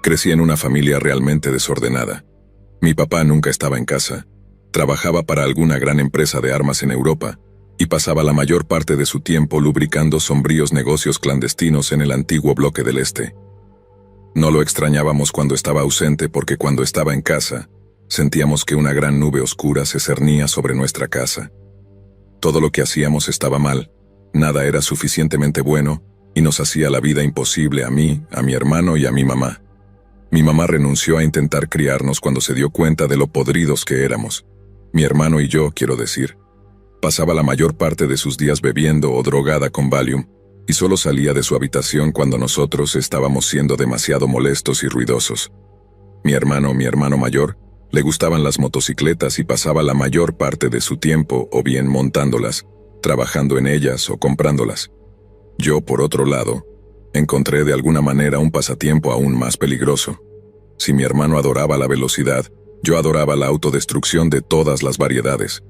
Crecí en una familia realmente desordenada. Mi papá nunca estaba en casa. Trabajaba para alguna gran empresa de armas en Europa y pasaba la mayor parte de su tiempo lubricando sombríos negocios clandestinos en el antiguo bloque del Este. No lo extrañábamos cuando estaba ausente porque cuando estaba en casa, sentíamos que una gran nube oscura se cernía sobre nuestra casa. Todo lo que hacíamos estaba mal, nada era suficientemente bueno y nos hacía la vida imposible a mí, a mi hermano y a mi mamá. Mi mamá renunció a intentar criarnos cuando se dio cuenta de lo podridos que éramos. Mi hermano y yo, quiero decir. Pasaba la mayor parte de sus días bebiendo o drogada con Valium, y solo salía de su habitación cuando nosotros estábamos siendo demasiado molestos y ruidosos. Mi hermano mayor, le gustaban las motocicletas y pasaba la mayor parte de su tiempo o bien montándolas, trabajando en ellas o comprándolas. Yo, por otro lado, encontré de alguna manera un pasatiempo aún más peligroso. Si mi hermano adoraba la velocidad, yo adoraba la autodestrucción de todas las variedades.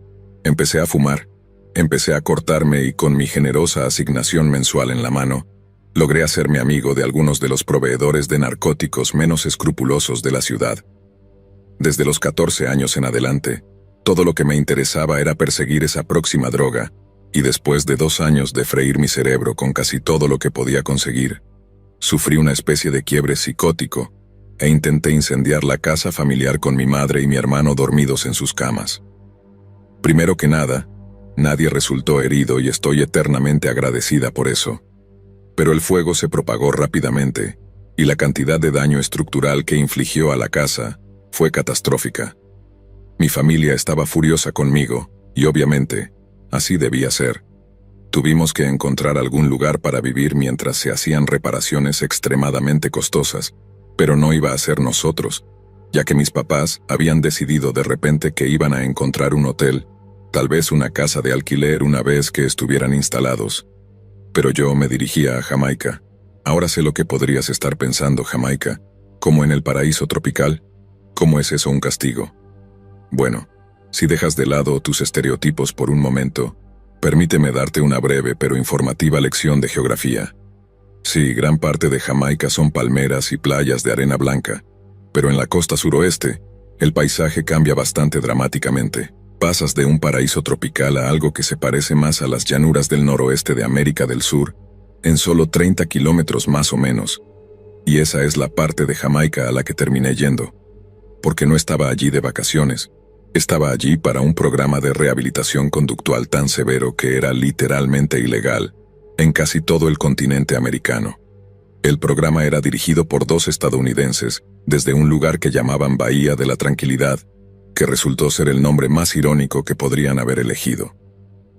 Empecé a fumar, empecé a cortarme y con mi generosa asignación mensual en la mano, logré hacerme amigo de algunos de los proveedores de narcóticos menos escrupulosos de la ciudad. Desde los 14 años en adelante, todo lo que me interesaba era perseguir esa próxima droga, y después de 2 años de freír mi cerebro con casi todo lo que podía conseguir, sufrí una especie de quiebre psicótico e intenté incendiar la casa familiar con mi madre y mi hermano dormidos en sus camas. Primero que nada, nadie resultó herido y estoy eternamente agradecida por eso. Pero el fuego se propagó rápidamente, y la cantidad de daño estructural que infligió a la casa fue catastrófica. Mi familia estaba furiosa conmigo, y obviamente, así debía ser. Tuvimos que encontrar algún lugar para vivir mientras se hacían reparaciones extremadamente costosas, pero no iba a ser nosotros, ya que mis papás habían decidido de repente que iban a encontrar un hotel, tal vez una casa de alquiler una vez que estuvieran instalados. Pero yo me dirigía a Jamaica. Ahora sé lo que podrías estar pensando, Jamaica, como en el paraíso tropical. ¿Cómo es eso un castigo? Bueno, si dejas de lado tus estereotipos por un momento, permíteme darte una breve pero informativa lección de geografía. Sí, gran parte de Jamaica son palmeras y playas de arena blanca, pero en la costa suroeste, el paisaje cambia bastante dramáticamente. Pasas de un paraíso tropical a algo que se parece más a las llanuras del noroeste de América del Sur, en solo 30 kilómetros más o menos. Y esa es la parte de Jamaica a la que terminé yendo. Porque no estaba allí de vacaciones, estaba allí para un programa de rehabilitación conductual tan severo que era literalmente ilegal en casi todo el continente americano. El programa era dirigido por 2 estadounidenses desde un lugar que llamaban Bahía de la Tranquilidad, que resultó ser el nombre más irónico que podrían haber elegido.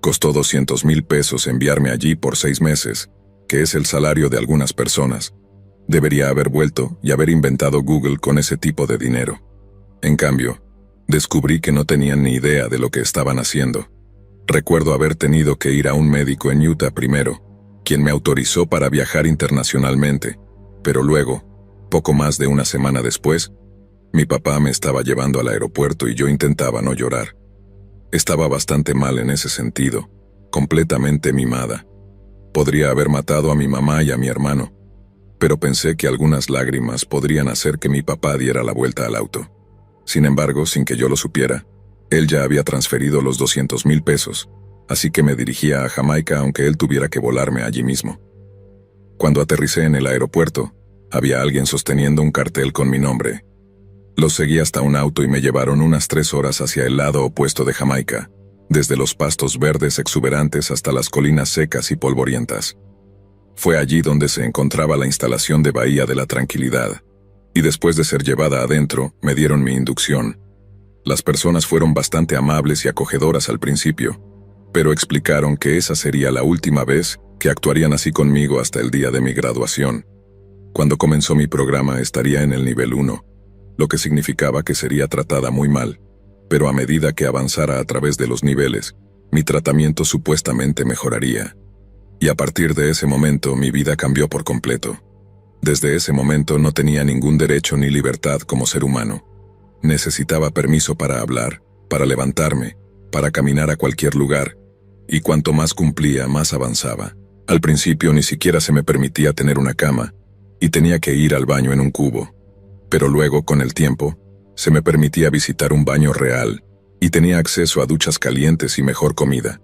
Costó $200,000 enviarme allí por 6 meses, que es el salario de algunas personas. Debería haber vuelto y haber inventado Google con ese tipo de dinero. En cambio, descubrí que no tenían ni idea de lo que estaban haciendo. Recuerdo haber tenido que ir a un médico en Utah primero, quien me autorizó para viajar internacionalmente, pero luego, poco más de una semana después, mi papá me estaba llevando al aeropuerto y yo intentaba no llorar. Estaba bastante mal en ese sentido, completamente mimada. Podría haber matado a mi mamá y a mi hermano, pero pensé que algunas lágrimas podrían hacer que mi papá diera la vuelta al auto. Sin embargo, sin que yo lo supiera, él ya había transferido los $200,000, así que me dirigía a Jamaica aunque él tuviera que volarme allí mismo. Cuando aterricé en el aeropuerto, había alguien sosteniendo un cartel con mi nombre. Los seguí hasta un auto y me llevaron unas 3 horas hacia el lado opuesto de Jamaica, desde los pastos verdes exuberantes hasta las colinas secas y polvorientas. Fue allí donde se encontraba la instalación de Bahía de la Tranquilidad, y después de ser llevada adentro, me dieron mi inducción. Las personas fueron bastante amables y acogedoras al principio, pero explicaron que esa sería la última vez que actuarían así conmigo hasta el día de mi graduación. Cuando comenzó mi programa estaría en el nivel 1, lo que significaba que sería tratada muy mal, pero a medida que avanzara a través de los niveles, mi tratamiento supuestamente mejoraría. Y a partir de ese momento mi vida cambió por completo. Desde ese momento no tenía ningún derecho ni libertad como ser humano. Necesitaba permiso para hablar, para levantarme, para caminar a cualquier lugar, y cuanto más cumplía, más avanzaba. Al principio ni siquiera se me permitía tener una cama, y tenía que ir al baño en un cubo. Pero luego, con el tiempo, se me permitía visitar un baño real, y tenía acceso a duchas calientes y mejor comida.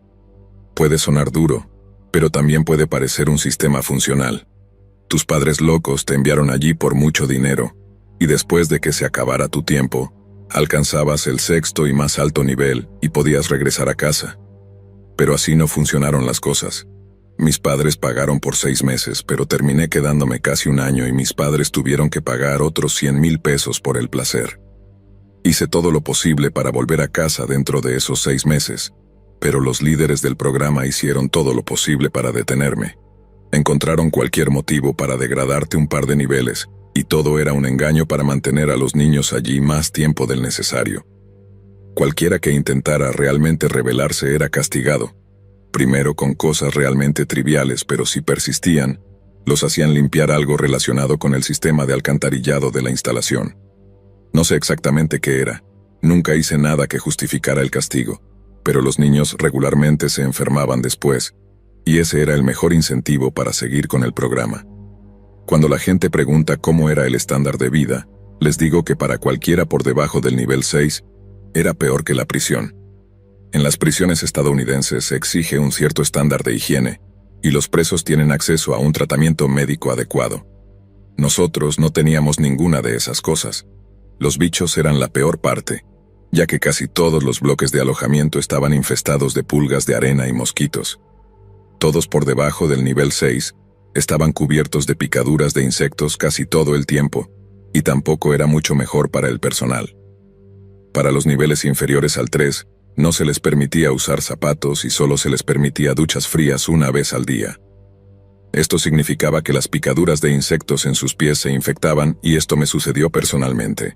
Puede sonar duro, pero también puede parecer un sistema funcional. Tus padres locos te enviaron allí por mucho dinero, y después de que se acabara tu tiempo, alcanzabas el sexto y más alto nivel y podías regresar a casa. Pero así no funcionaron las cosas. Mis padres pagaron por 6 meses, pero terminé quedándome casi un año y mis padres tuvieron que pagar otros 100,000 pesos por el placer. Hice todo lo posible para volver a casa dentro de esos 6 meses, pero los líderes del programa hicieron todo lo posible para detenerme. Encontraron cualquier motivo para degradarte un par de niveles, y todo era un engaño para mantener a los niños allí más tiempo del necesario. Cualquiera que intentara realmente rebelarse era castigado. Primero con cosas realmente triviales, pero si persistían, los hacían limpiar algo relacionado con el sistema de alcantarillado de la instalación. No sé exactamente qué era, nunca hice nada que justificara el castigo, pero los niños regularmente se enfermaban después, y ese era el mejor incentivo para seguir con el programa. Cuando la gente pregunta cómo era el estándar de vida, les digo que para cualquiera por debajo del nivel 6, era peor que la prisión. En las prisiones estadounidenses se exige un cierto estándar de higiene, y los presos tienen acceso a un tratamiento médico adecuado. Nosotros no teníamos ninguna de esas cosas. Los bichos eran la peor parte, ya que casi todos los bloques de alojamiento estaban infestados de pulgas de arena y mosquitos. Todos por debajo del nivel 6 estaban cubiertos de picaduras de insectos casi todo el tiempo, y tampoco era mucho mejor para el personal. Para los niveles inferiores al 3, no se les permitía usar zapatos y solo se les permitía duchas frías una vez al día. Esto significaba que las picaduras de insectos en sus pies se infectaban y esto me sucedió personalmente.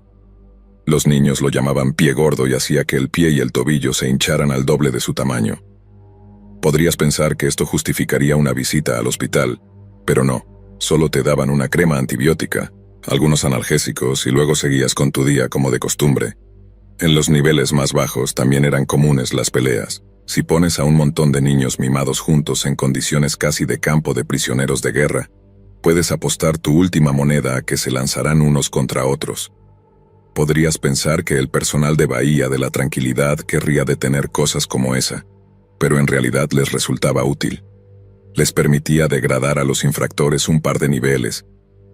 Los niños lo llamaban pie gordo y hacía que el pie y el tobillo se hincharan al doble de su tamaño. Podrías pensar que esto justificaría una visita al hospital, pero no, solo te daban una crema antibiótica, algunos analgésicos y luego seguías con tu día como de costumbre. En los niveles más bajos también eran comunes las peleas. Si pones a un montón de niños mimados juntos en condiciones casi de campo de prisioneros de guerra, puedes apostar tu última moneda a que se lanzarán unos contra otros. Podrías pensar que el personal de Bahía de la Tranquilidad querría detener cosas como esa, pero en realidad les resultaba útil. Les permitía degradar a los infractores un par de niveles,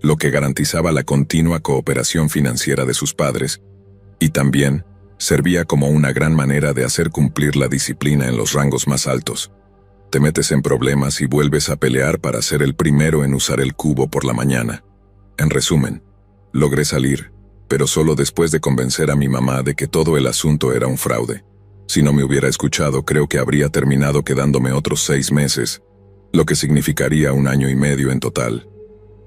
lo que garantizaba la continua cooperación financiera de sus padres, y también servía como una gran manera de hacer cumplir la disciplina en los rangos más altos. Te metes en problemas y vuelves a pelear para ser el primero en usar el cubo por la mañana. En resumen, logré salir, pero solo después de convencer a mi mamá de que todo el asunto era un fraude. Si no me hubiera escuchado, creo que habría terminado quedándome otros 6 meses, lo que significaría 1 año y medio en total.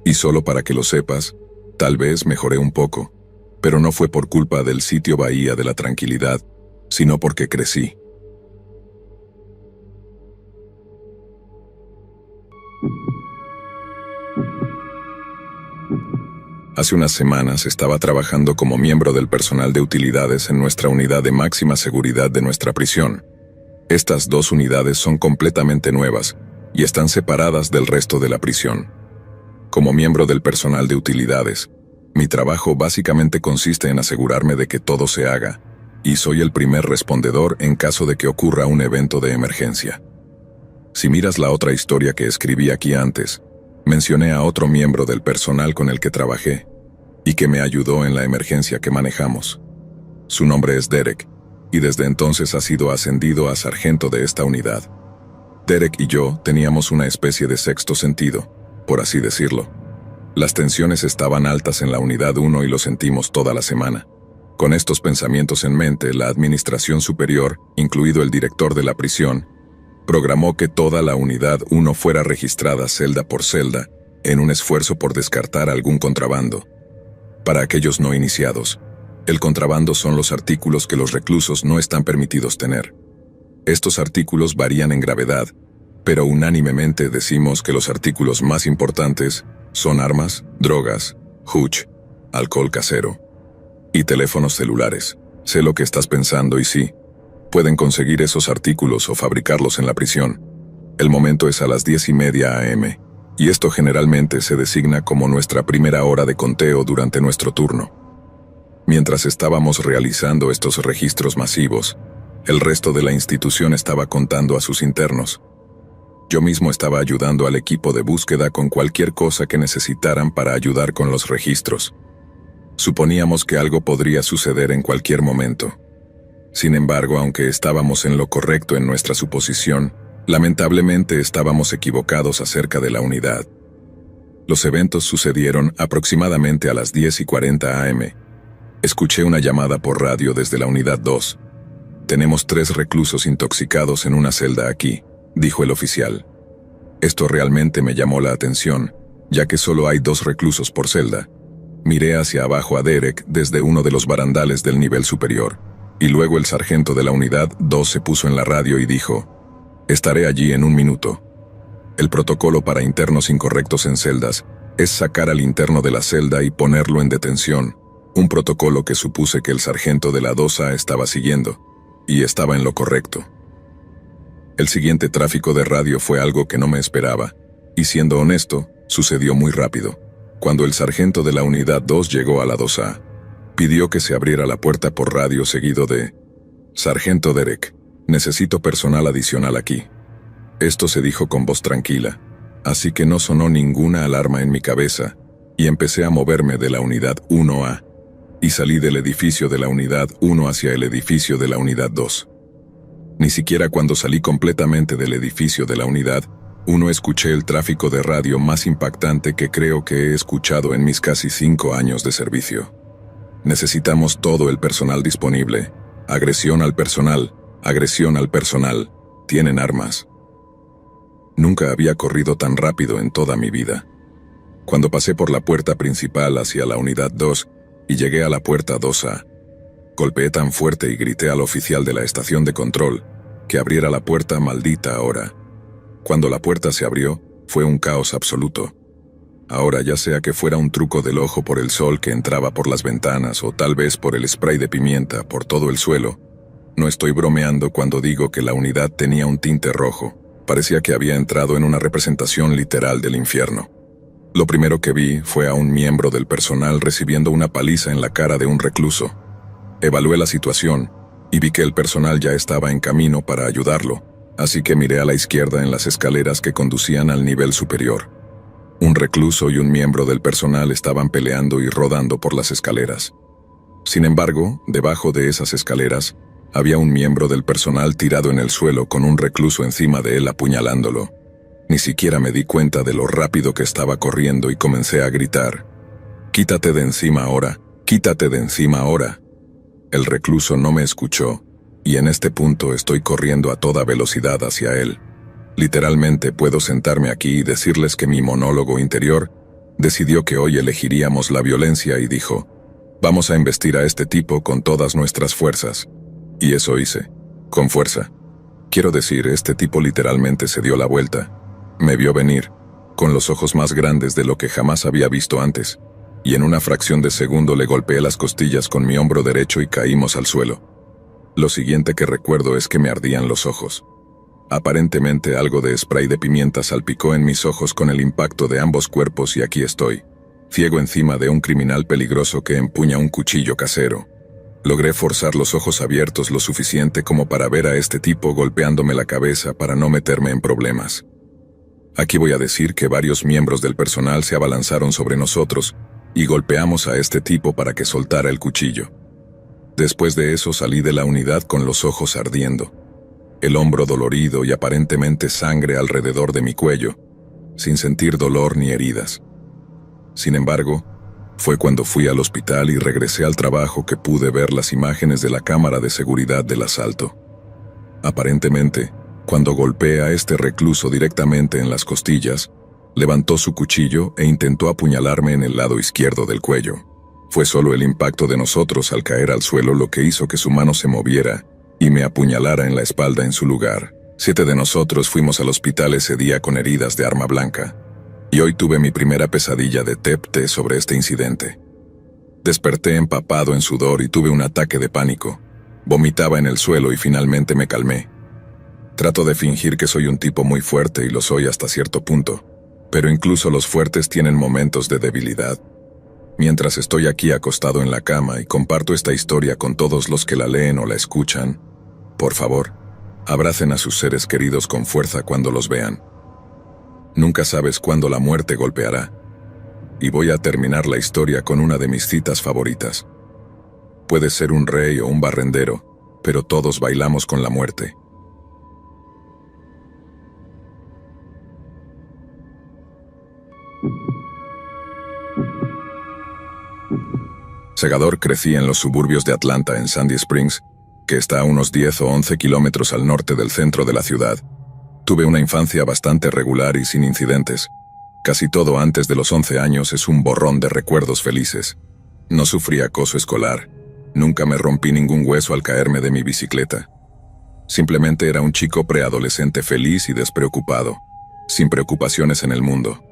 Y solo para que lo sepas, tal vez mejoré un poco, pero no fue por culpa del sitio Bahía de la Tranquilidad, sino porque crecí. Hace unas semanas estaba trabajando como miembro del personal de utilidades en nuestra unidad de máxima seguridad de nuestra prisión. Estas 2 unidades son completamente nuevas y están separadas del resto de la prisión. Como miembro del personal de utilidades, mi trabajo básicamente consiste en asegurarme de que todo se haga, y soy el primer respondedor en caso de que ocurra un evento de emergencia. Si miras la otra historia que escribí aquí antes, mencioné a otro miembro del personal con el que trabajé, y que me ayudó en la emergencia que manejamos. Su nombre es Derek, y desde entonces ha sido ascendido a sargento de esta unidad. Derek y yo teníamos una especie de sexto sentido, por así decirlo. Las tensiones estaban altas en la unidad 1 y lo sentimos toda la semana. Con estos pensamientos en mente, la administración superior, incluido el director de la prisión, programó que toda la unidad 1 fuera registrada celda por celda, en un esfuerzo por descartar algún contrabando. Para aquellos no iniciados, el contrabando son los artículos que los reclusos no están permitidos tener. Estos artículos varían en gravedad, pero unánimemente decimos que los artículos más importantes son armas, drogas, hooch, alcohol casero y teléfonos celulares. Sé lo que estás pensando y sí, pueden conseguir esos artículos o fabricarlos en la prisión. El momento es a las 10:30 a.m., y esto generalmente se designa como nuestra primera hora de conteo durante nuestro turno. Mientras estábamos realizando estos registros masivos, el resto de la institución estaba contando a sus internos. Yo mismo estaba ayudando al equipo de búsqueda con cualquier cosa que necesitaran para ayudar con los registros. Suponíamos que algo podría suceder en cualquier momento. Sin embargo, aunque estábamos en lo correcto en nuestra suposición, lamentablemente estábamos equivocados acerca de la unidad. Los eventos sucedieron aproximadamente a las 10:40 a.m. Escuché una llamada por radio desde la unidad 2. Tenemos 3 reclusos intoxicados en una celda aquí, dijo el oficial. Esto realmente me llamó la atención, ya que solo hay 2 reclusos por celda. Miré hacia abajo a Derek desde uno de los barandales del nivel superior, y luego el sargento de la unidad 2 se puso en la radio y dijo: «Estaré allí en un minuto». El protocolo para internos incorrectos en celdas es sacar al interno de la celda y ponerlo en detención, un protocolo que supuse que el sargento de la 2A estaba siguiendo, y estaba en lo correcto. El siguiente tráfico de radio fue algo que no me esperaba, y siendo honesto, sucedió muy rápido. Cuando el sargento de la unidad 2 llegó a la 2A, pidió que se abriera la puerta por radio seguido de: «Sargento Derek, necesito personal adicional aquí». Esto se dijo con voz tranquila, así que no sonó ninguna alarma en mi cabeza, y empecé a moverme de la unidad 1A, y salí del edificio de la unidad 1 hacia el edificio de la unidad 2. Ni siquiera cuando salí completamente del edificio de la unidad 1 escuché el tráfico de radio más impactante que creo que he escuchado en mis casi 5 años de servicio. Necesitamos todo el personal disponible. Agresión al personal, agresión al personal. Tienen armas. Nunca había corrido tan rápido en toda mi vida. Cuando pasé por la puerta principal hacia la unidad 2 y llegué a la puerta 2A, golpeé tan fuerte y grité al oficial de la estación de control que abriera la puerta maldita ahora. Cuando la puerta se abrió, fue un caos absoluto. Ahora, ya sea que fuera un truco del ojo por el sol que entraba por las ventanas o tal vez por el spray de pimienta por todo el suelo, no estoy bromeando cuando digo que la unidad tenía un tinte rojo. Parecía que había entrado en una representación literal del infierno. Lo primero que vi fue a un miembro del personal recibiendo una paliza en la cara de un recluso. Evalué la situación y vi que el personal ya estaba en camino para ayudarlo, así que miré a la izquierda en las escaleras que conducían al nivel superior. Un recluso y un miembro del personal estaban peleando y rodando por las escaleras. Sin embargo, debajo de esas escaleras, había un miembro del personal tirado en el suelo con un recluso encima de él apuñalándolo. Ni siquiera me di cuenta de lo rápido que estaba corriendo y comencé a gritar: «¡Quítate de encima ahora! ¡Quítate de encima ahora!». El recluso no me escuchó, y en este punto estoy corriendo a toda velocidad hacia él. Literalmente puedo sentarme aquí y decirles que mi monólogo interior decidió que hoy elegiríamos la violencia y dijo: «Vamos a embestir a este tipo con todas nuestras fuerzas». Y eso hice, con fuerza. Quiero decir, este tipo literalmente se dio la vuelta. Me vio venir, con los ojos más grandes de lo que jamás había visto antes, y en una fracción de segundo le golpeé las costillas con mi hombro derecho y caímos al suelo. Lo siguiente que recuerdo es que me ardían los ojos. Aparentemente algo de spray de pimienta salpicó en mis ojos con el impacto de ambos cuerpos y aquí estoy, ciego encima de un criminal peligroso que empuña un cuchillo casero. Logré forzar los ojos abiertos lo suficiente como para ver a este tipo golpeándome la cabeza para no meterme en problemas. Aquí voy a decir que varios miembros del personal se abalanzaron sobre nosotros y golpeamos a este tipo para que soltara el cuchillo. Después de eso salí de la unidad con los ojos ardiendo, el hombro dolorido y aparentemente sangre alrededor de mi cuello, sin sentir dolor ni heridas. Sin embargo, fue cuando fui al hospital y regresé al trabajo que pude ver las imágenes de la cámara de seguridad del asalto. Aparentemente, cuando golpeé a este recluso directamente en las costillas, levantó su cuchillo e intentó apuñalarme en el lado izquierdo del cuello. Fue solo el impacto de nosotros al caer al suelo lo que hizo que su mano se moviera y me apuñalara en la espalda en su lugar. 7 de nosotros fuimos al hospital ese día con heridas de arma blanca. Y hoy tuve mi primera pesadilla de TEPT sobre este incidente. Desperté empapado en sudor y tuve un ataque de pánico. Vomitaba en el suelo y finalmente me calmé. Trato de fingir que soy un tipo muy fuerte y lo soy hasta cierto punto, pero incluso los fuertes tienen momentos de debilidad. Mientras estoy aquí acostado en la cama y comparto esta historia con todos los que la leen o la escuchan, por favor, abracen a sus seres queridos con fuerza cuando los vean. Nunca sabes cuándo la muerte golpeará. Y voy a terminar la historia con una de mis citas favoritas. Puedes ser un rey o un barrendero, pero todos bailamos con la muerte. Segador crecí en los suburbios de Atlanta, en Sandy Springs, que está a unos 10 o 11 kilómetros al norte del centro de la ciudad. Tuve una infancia bastante regular y sin incidentes. Casi todo antes de los 11 años es un borrón de recuerdos felices. No sufrí acoso escolar. Nunca me rompí ningún hueso al caerme de mi bicicleta. Simplemente era un chico preadolescente feliz y despreocupado, sin preocupaciones en el mundo.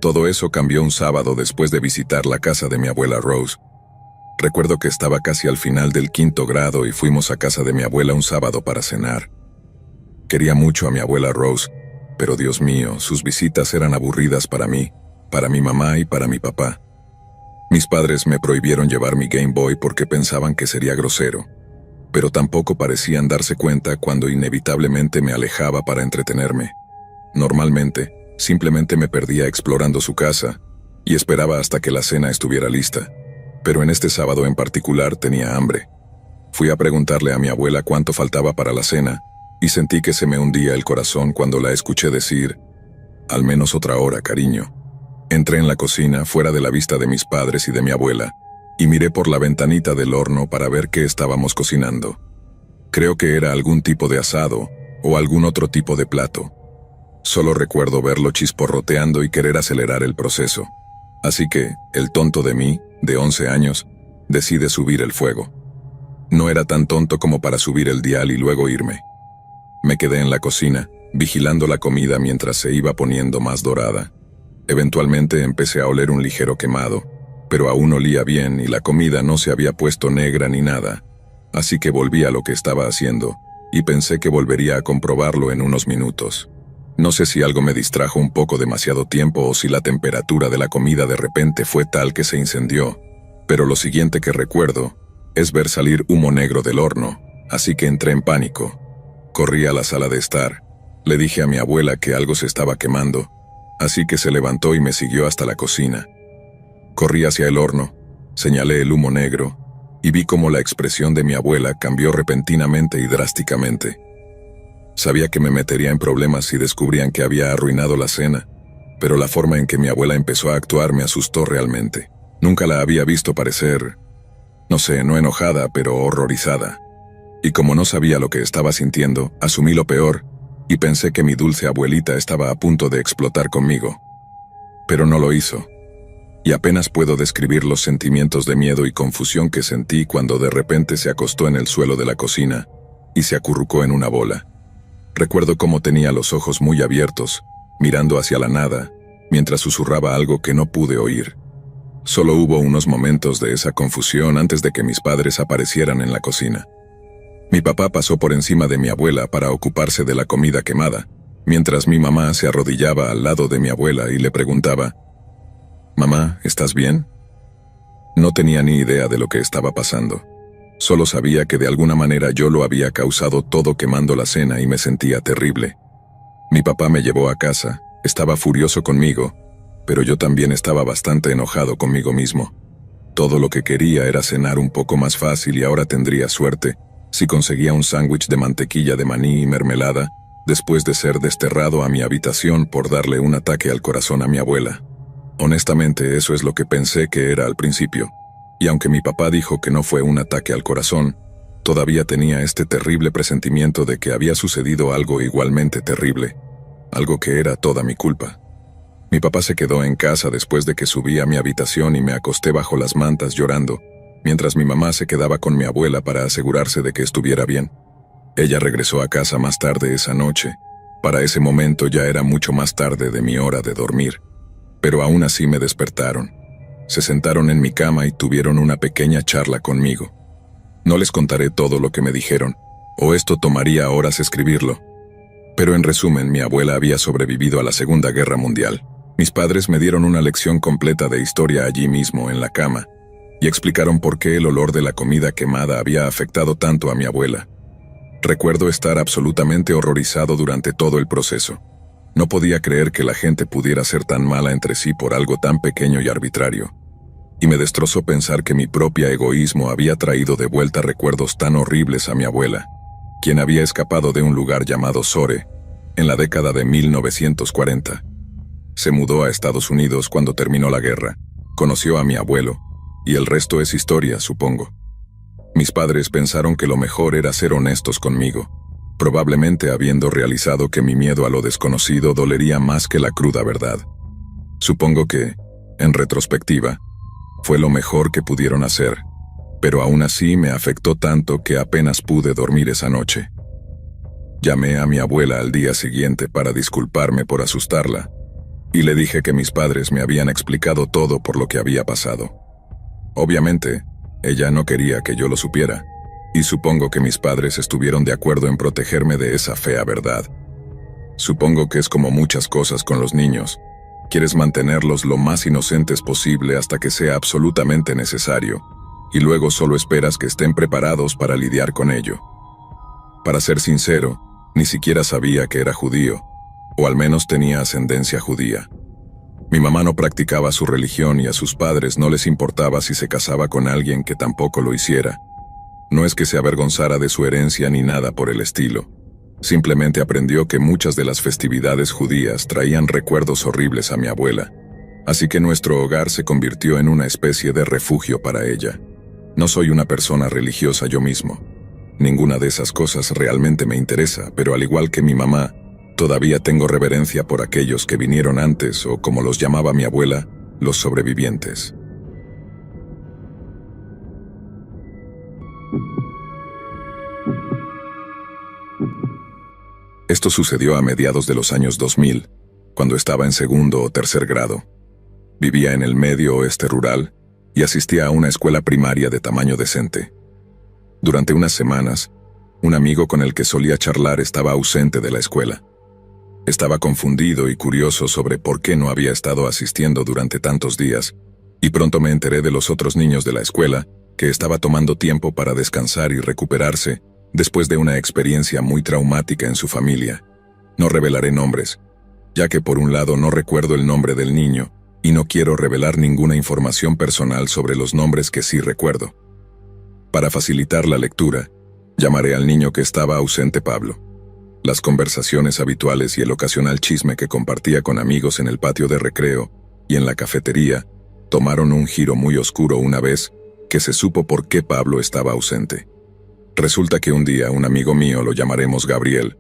Todo eso cambió un sábado después de visitar la casa de mi abuela Rose. Recuerdo que estaba casi al final del 5º grado y fuimos a casa de mi abuela un sábado para cenar. Quería mucho a mi abuela Rose, pero Dios mío, sus visitas eran aburridas para mí, para mi mamá y para mi papá. Mis padres me prohibieron llevar mi Game Boy porque pensaban que sería grosero, pero tampoco parecían darse cuenta cuando inevitablemente me alejaba para entretenerme. Normalmente, simplemente me perdía explorando su casa y esperaba hasta que la cena estuviera lista. Pero en este sábado en particular tenía hambre. Fui a preguntarle a mi abuela cuánto faltaba para la cena y sentí que se me hundía el corazón cuando la escuché decir: «Al menos otra hora, cariño». Entré en la cocina, fuera de la vista de mis padres y de mi abuela, y miré por la ventanita del horno para ver qué estábamos cocinando. Creo que era algún tipo de asado o algún otro tipo de plato. Solo recuerdo verlo chisporroteando y querer acelerar el proceso. Así que, el tonto de mí, de 11 años, decide subir el fuego. No era tan tonto como para subir el dial y luego irme. Me quedé en la cocina, vigilando la comida mientras se iba poniendo más dorada. Eventualmente empecé a oler un ligero quemado, pero aún olía bien y la comida no se había puesto negra ni nada. Así que volví a lo que estaba haciendo, y pensé que volvería a comprobarlo en unos minutos. No sé si algo me distrajo un poco demasiado tiempo o si la temperatura de la comida de repente fue tal que se incendió, pero lo siguiente que recuerdo es ver salir humo negro del horno, así que entré en pánico. Corrí a la sala de estar. Le dije a mi abuela que algo se estaba quemando, así que se levantó y me siguió hasta la cocina. Corrí hacia el horno, señalé el humo negro, y vi cómo la expresión de mi abuela cambió repentinamente y drásticamente. Sabía que me metería en problemas si descubrían que había arruinado la cena, pero la forma en que mi abuela empezó a actuar me asustó realmente. Nunca la había visto parecer, no sé, no enojada, pero horrorizada. Y como no sabía lo que estaba sintiendo, asumí lo peor, y pensé que mi dulce abuelita estaba a punto de explotar conmigo. Pero no lo hizo. Y apenas puedo describir los sentimientos de miedo y confusión que sentí cuando de repente se acostó en el suelo de la cocina y se acurrucó en una bola. Recuerdo cómo tenía los ojos muy abiertos, mirando hacia la nada, mientras susurraba algo que no pude oír. Solo hubo unos momentos de esa confusión antes de que mis padres aparecieran en la cocina. Mi papá pasó por encima de mi abuela para ocuparse de la comida quemada, mientras mi mamá se arrodillaba al lado de mi abuela y le preguntaba: «Mamá, ¿estás bien?». No tenía ni idea de lo que estaba pasando. Solo sabía que de alguna manera yo lo había causado todo quemando la cena y me sentía terrible. Mi papá me llevó a casa, estaba furioso conmigo, pero yo también estaba bastante enojado conmigo mismo. Todo lo que quería era cenar un poco más fácil y ahora tendría suerte si conseguía un sándwich de mantequilla de maní y mermelada, después de ser desterrado a mi habitación por darle un ataque al corazón a mi abuela. Honestamente, eso es lo que pensé que era al principio. Y aunque mi papá dijo que no fue un ataque al corazón, todavía tenía este terrible presentimiento de que había sucedido algo igualmente terrible, algo que era toda mi culpa. Mi papá se quedó en casa después de que subí a mi habitación y me acosté bajo las mantas llorando, mientras mi mamá se quedaba con mi abuela para asegurarse de que estuviera bien. Ella regresó a casa más tarde esa noche. Para ese momento ya era mucho más tarde de mi hora de dormir, pero aún así me despertaron. Se sentaron en mi cama y tuvieron una pequeña charla conmigo. No les contaré todo lo que me dijeron, o esto tomaría horas escribirlo. Pero en resumen, mi abuela había sobrevivido a la Segunda Guerra Mundial. Mis padres me dieron una lección completa de historia allí mismo, en la cama, y explicaron por qué el olor de la comida quemada había afectado tanto a mi abuela. Recuerdo estar absolutamente horrorizado durante todo el proceso. No podía creer que la gente pudiera ser tan mala entre sí por algo tan pequeño y arbitrario. Y me destrozó pensar que mi propio egoísmo había traído de vuelta recuerdos tan horribles a mi abuela, quien había escapado de un lugar llamado Sore, en la década de 1940. Se mudó a Estados Unidos cuando terminó la guerra, conoció a mi abuelo, y el resto es historia, supongo. Mis padres pensaron que lo mejor era ser honestos conmigo, probablemente habiendo realizado que mi miedo a lo desconocido dolería más que la cruda verdad. Supongo que, en retrospectiva, fue lo mejor que pudieron hacer, pero aún así me afectó tanto que apenas pude dormir esa noche. Llamé a mi abuela al día siguiente para disculparme por asustarla, y le dije que mis padres me habían explicado todo por lo que había pasado. Obviamente, ella no quería que yo lo supiera, y supongo que mis padres estuvieron de acuerdo en protegerme de esa fea verdad. Supongo que es como muchas cosas con los niños. Quieres mantenerlos lo más inocentes posible hasta que sea absolutamente necesario, y luego solo esperas que estén preparados para lidiar con ello. Para ser sincero, ni siquiera sabía que era judío, o al menos tenía ascendencia judía. Mi mamá no practicaba su religión y a sus padres no les importaba si se casaba con alguien que tampoco lo hiciera. No es que se avergonzara de su herencia ni nada por el estilo. Simplemente aprendió que muchas de las festividades judías traían recuerdos horribles a mi abuela, así que nuestro hogar se convirtió en una especie de refugio para ella. No soy una persona religiosa yo mismo. Ninguna de esas cosas realmente me interesa, pero al igual que mi mamá, todavía tengo reverencia por aquellos que vinieron antes, o como los llamaba mi abuela, los sobrevivientes. Esto sucedió a mediados de los años 2000, cuando estaba en segundo o tercer grado. Vivía en el medio oeste rural y asistía a una escuela primaria de tamaño decente. Durante unas semanas, un amigo con el que solía charlar estaba ausente de la escuela. Estaba confundido y curioso sobre por qué no había estado asistiendo durante tantos días, y pronto me enteré de los otros niños de la escuela que estaba tomando tiempo para descansar y recuperarse después de una experiencia muy traumática en su familia. No revelaré nombres, ya que por un lado no recuerdo el nombre del niño y no quiero revelar ninguna información personal sobre los nombres que sí recuerdo. Para facilitar la lectura, llamaré al niño que estaba ausente Pablo. Las conversaciones habituales y el ocasional chisme que compartía con amigos en el patio de recreo y en la cafetería tomaron un giro muy oscuro una vez que se supo por qué Pablo estaba ausente. Resulta que un día un amigo mío, lo llamaremos Gabriel,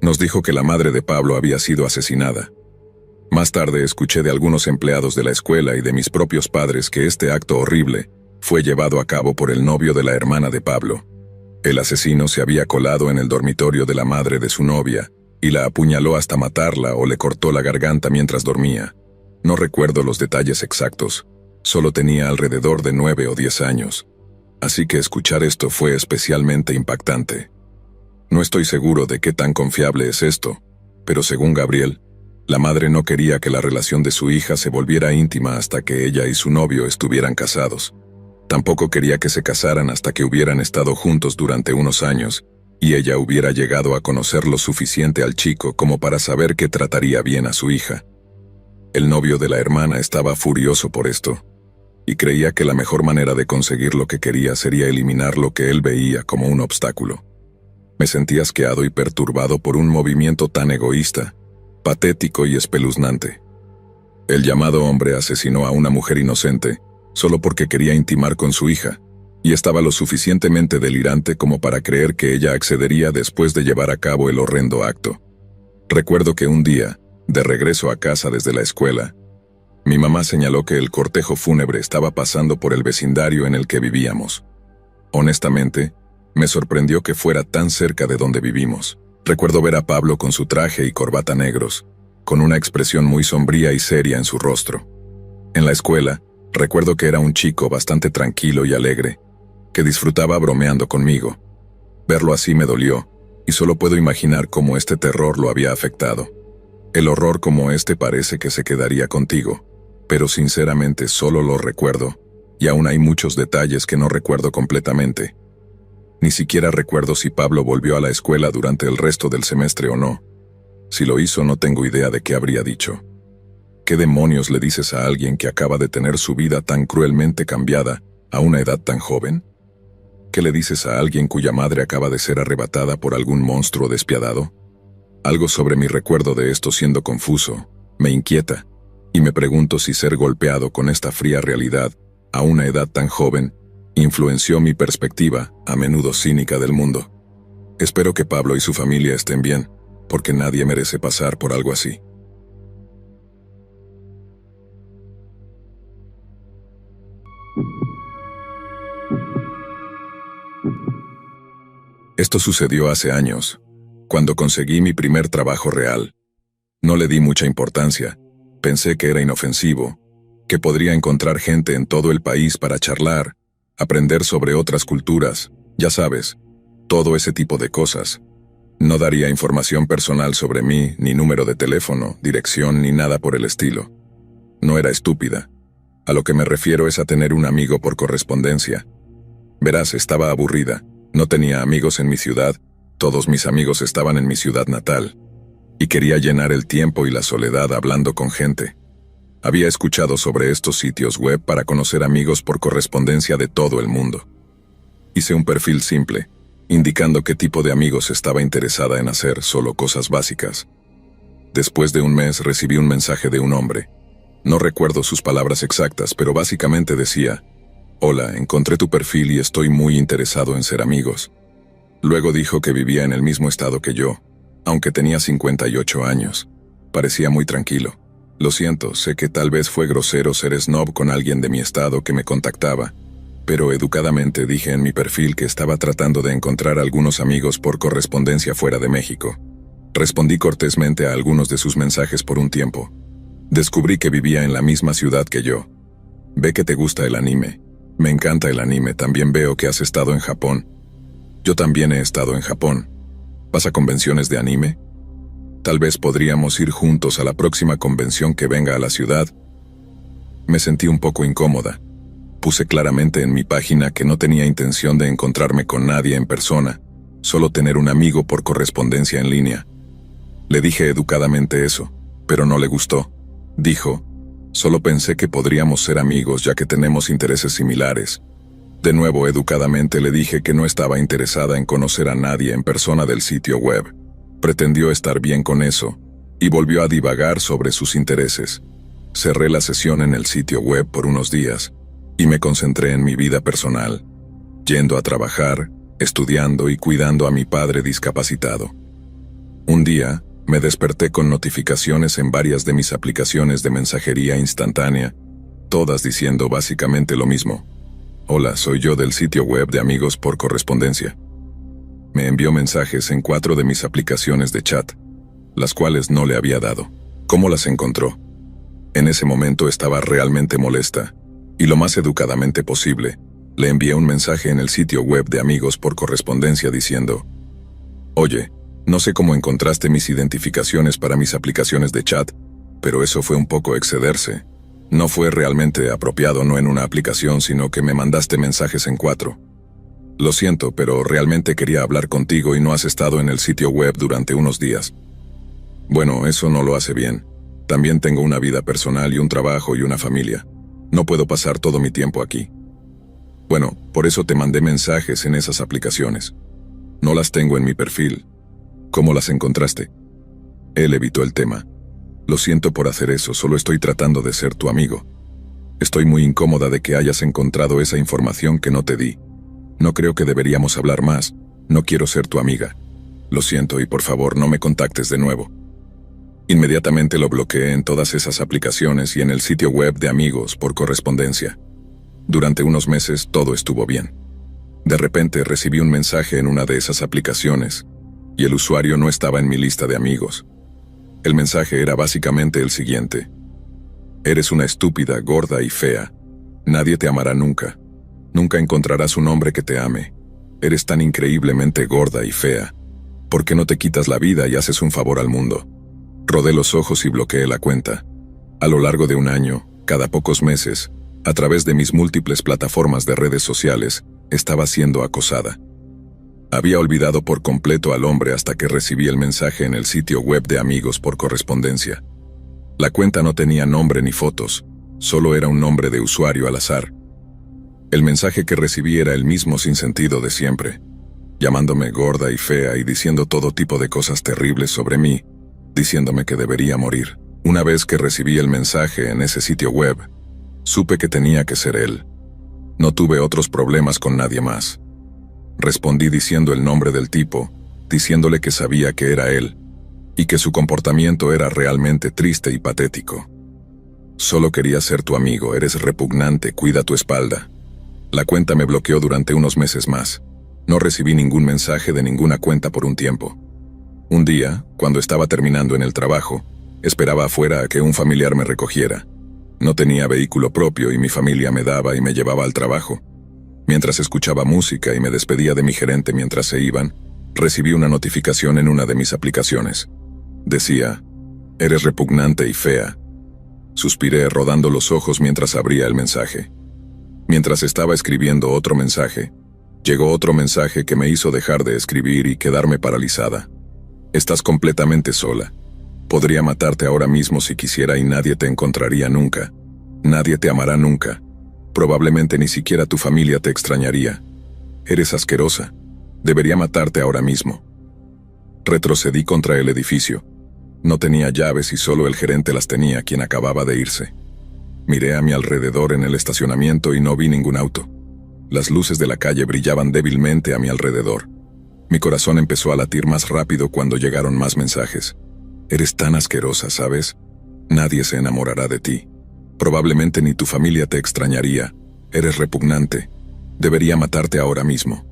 nos dijo que la madre de Pablo había sido asesinada. Más tarde escuché de algunos empleados de la escuela y de mis propios padres que este acto horrible fue llevado a cabo por el novio de la hermana de Pablo. El asesino se había colado en el dormitorio de la madre de su novia y la apuñaló hasta matarla o le cortó la garganta mientras dormía. No recuerdo los detalles exactos, solo tenía alrededor de 9 o 10 años. Así que escuchar esto fue especialmente impactante. No estoy seguro de qué tan confiable es esto, pero según Gabriel, la madre no quería que la relación de su hija se volviera íntima hasta que ella y su novio estuvieran casados. Tampoco quería que se casaran hasta que hubieran estado juntos durante unos años, y ella hubiera llegado a conocer lo suficiente al chico como para saber que trataría bien a su hija. El novio de la hermana estaba furioso por esto, y creía que la mejor manera de conseguir lo que quería sería eliminar lo que él veía como un obstáculo. Me sentí asqueado y perturbado por un movimiento tan egoísta, patético y espeluznante. El llamado hombre asesinó a una mujer inocente solo porque quería intimar con su hija, y estaba lo suficientemente delirante como para creer que ella accedería después de llevar a cabo el horrendo acto. Recuerdo que un día, de regreso a casa desde la escuela, mi mamá señaló que el cortejo fúnebre estaba pasando por el vecindario en el que vivíamos. Honestamente, me sorprendió que fuera tan cerca de donde vivimos. Recuerdo ver a Pablo con su traje y corbata negros, con una expresión muy sombría y seria en su rostro. En la escuela, recuerdo que era un chico bastante tranquilo y alegre, que disfrutaba bromeando conmigo. Verlo así me dolió, y solo puedo imaginar cómo este terror lo había afectado. El horror como este parece que se quedaría contigo, pero sinceramente solo lo recuerdo, y aún hay muchos detalles que no recuerdo completamente. Ni siquiera recuerdo si Pablo volvió a la escuela durante el resto del semestre o no. Si lo hizo, no tengo idea de qué habría dicho. ¿Qué demonios le dices a alguien que acaba de tener su vida tan cruelmente cambiada a una edad tan joven? ¿Qué le dices a alguien cuya madre acaba de ser arrebatada por algún monstruo despiadado? Algo sobre mi recuerdo de esto siendo confuso, me inquieta, y me pregunto si ser golpeado con esta fría realidad, a una edad tan joven, influenció mi perspectiva, a menudo cínica del mundo. Espero que Pablo y su familia estén bien, porque nadie merece pasar por algo así. Esto sucedió hace años, cuando conseguí mi primer trabajo real. No le di mucha importancia, pensé que era inofensivo, que podría encontrar gente en todo el país para charlar, aprender sobre otras culturas, ya sabes, todo ese tipo de cosas. No daría información personal sobre mí, ni número de teléfono, dirección, ni nada por el estilo. No era estúpida. A lo que me refiero es a tener un amigo por correspondencia. Verás, estaba aburrida, no tenía amigos en mi ciudad, todos mis amigos estaban en mi ciudad natal, y quería llenar el tiempo y la soledad hablando con gente. Había escuchado sobre estos sitios web para conocer amigos por correspondencia de todo el mundo. Hice un perfil simple, indicando qué tipo de amigos estaba interesada en hacer, solo cosas básicas. Después de un mes recibí un mensaje de un hombre. No recuerdo sus palabras exactas, pero básicamente decía: «Hola, encontré tu perfil y estoy muy interesado en ser amigos». Luego dijo que vivía en el mismo estado que yo, aunque tenía 58 años. Parecía muy tranquilo. Lo siento, sé que tal vez fue grosero ser snob con alguien de mi estado que me contactaba, pero educadamente dije en mi perfil que estaba tratando de encontrar algunos amigos por correspondencia fuera de México. Respondí cortésmente a algunos de sus mensajes por un tiempo. Descubrí que vivía en la misma ciudad que yo. Ve que te gusta el anime. Me encanta el anime, también veo que has estado en Japón. Yo también he estado en Japón. ¿Vas a convenciones de anime? Tal vez podríamos ir juntos a la próxima convención que venga a la ciudad. Me sentí un poco incómoda. Puse claramente en mi página que no tenía intención de encontrarme con nadie en persona, solo tener un amigo por correspondencia en línea. Le dije educadamente eso, pero no le gustó. Dijo: «Solo pensé que podríamos ser amigos ya que tenemos intereses similares». De nuevo, educadamente le dije que no estaba interesada en conocer a nadie en persona del sitio web. Pretendió estar bien con eso, y volvió a divagar sobre sus intereses. Cerré la sesión en el sitio web por unos días, y me concentré en mi vida personal, yendo a trabajar, estudiando y cuidando a mi padre discapacitado. Un día, me desperté con notificaciones en varias de mis aplicaciones de mensajería instantánea, todas diciendo básicamente lo mismo: «Hola, soy yo del sitio web de amigos por correspondencia». Me envió mensajes en 4 de mis aplicaciones de chat, las cuales no le había dado. ¿Cómo las encontró? En ese momento estaba realmente molesta, y lo más educadamente posible, le envié un mensaje en el sitio web de amigos por correspondencia diciendo: «Oye, no sé cómo encontraste mis identificaciones para mis aplicaciones de chat, pero eso fue un poco excederse. No fue realmente apropiado, no en una aplicación, sino que me mandaste mensajes en 4. Lo siento, pero realmente quería hablar contigo y no has estado en el sitio web durante unos días». Bueno, eso no lo hace bien. También tengo una vida personal y un trabajo y una familia. No puedo pasar todo mi tiempo aquí. Bueno, por eso te mandé mensajes en esas aplicaciones. No las tengo en mi perfil. ¿Cómo las encontraste? Él evitó el tema. Lo siento por hacer eso, solo estoy tratando de ser tu amigo. Estoy muy incómoda de que hayas encontrado esa información que no te di. No creo que deberíamos hablar más, no quiero ser tu amiga. Lo siento y por favor no me contactes de nuevo. Inmediatamente lo bloqueé en todas esas aplicaciones y en el sitio web de amigos por correspondencia. Durante unos meses todo estuvo bien. De repente recibí un mensaje en una de esas aplicaciones, y el usuario no estaba en mi lista de amigos. El mensaje era básicamente el siguiente: «Eres una estúpida, gorda y fea. Nadie te amará nunca. Nunca encontrarás un hombre que te ame. Eres tan increíblemente gorda y fea. ¿Por qué no te quitas la vida y haces un favor al mundo? Rodé los ojos y bloqueé la cuenta. A lo largo de un año, cada pocos meses, a través de mis múltiples plataformas de redes sociales, estaba siendo acosada. Había olvidado por completo al hombre hasta que recibí el mensaje en el sitio web de amigos por correspondencia. La cuenta no tenía nombre ni fotos, solo era un nombre de usuario al azar. El mensaje que recibí era el mismo sinsentido de siempre, llamándome gorda y fea y diciendo todo tipo de cosas terribles sobre mí, diciéndome que debería morir. Una vez que recibí el mensaje en ese sitio web, supe que tenía que ser él. No tuve otros problemas con nadie más. Respondí diciendo el nombre del tipo, diciéndole que sabía que era él, y que su comportamiento era realmente triste y patético. Solo quería ser tu amigo, eres repugnante, cuida tu espalda. La cuenta me bloqueó durante unos meses más. No recibí ningún mensaje de ninguna cuenta por un tiempo. Un día, cuando estaba terminando en el trabajo, esperaba afuera a que un familiar me recogiera. No tenía vehículo propio y mi familia me daba y me llevaba al trabajo. Mientras escuchaba música y me despedía de mi gerente mientras se iban, recibí una notificación en una de mis aplicaciones. Decía, eres repugnante y fea. Suspiré rodando los ojos mientras abría el mensaje. Mientras estaba escribiendo otro mensaje, llegó otro mensaje que me hizo dejar de escribir y quedarme paralizada. Estás completamente sola. Podría matarte ahora mismo si quisiera y nadie te encontraría nunca. Nadie te amará nunca. Probablemente ni siquiera tu familia te extrañaría. Eres asquerosa. Debería matarte ahora mismo. Retrocedí contra el edificio. No tenía llaves y solo el gerente las tenía, quien acababa de irse. Miré a mi alrededor en el estacionamiento y no vi ningún auto. Las luces de la calle brillaban débilmente a mi alrededor. Mi corazón empezó a latir más rápido cuando llegaron más mensajes. Eres tan asquerosa, ¿sabes? Nadie se enamorará de ti. Probablemente ni tu familia te extrañaría. Eres repugnante. Debería matarte ahora mismo.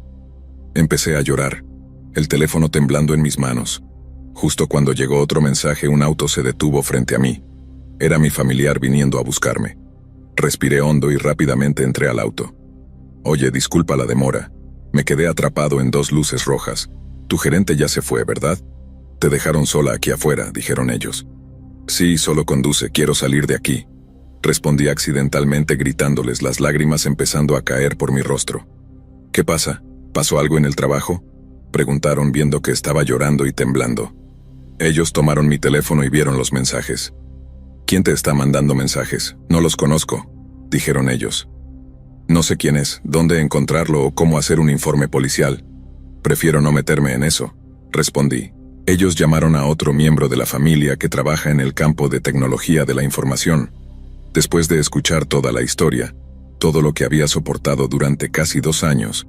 Empecé a llorar, el teléfono temblando en mis manos. Justo cuando llegó otro mensaje, un auto se detuvo frente a mí. Era mi familiar viniendo a buscarme. Respiré hondo y rápidamente entré al auto. Oye, disculpa la demora. Me quedé atrapado en 2 luces rojas. Tu gerente ya se fue, ¿verdad? Te dejaron sola aquí afuera, dijeron ellos. Sí, solo conduce, quiero salir de aquí. Respondí accidentalmente gritándoles, las lágrimas empezando a caer por mi rostro. ¿Qué pasa? ¿Pasó algo en el trabajo? Preguntaron viendo que estaba llorando y temblando. Ellos tomaron mi teléfono y vieron los mensajes. ¿Quién te está mandando mensajes? No los conozco, dijeron ellos. No sé quién es, dónde encontrarlo o cómo hacer un informe policial. Prefiero no meterme en eso, respondí. Ellos llamaron a otro miembro de la familia que trabaja en el campo de tecnología de la información. Después de escuchar toda la historia, todo lo que había soportado durante casi 2 años,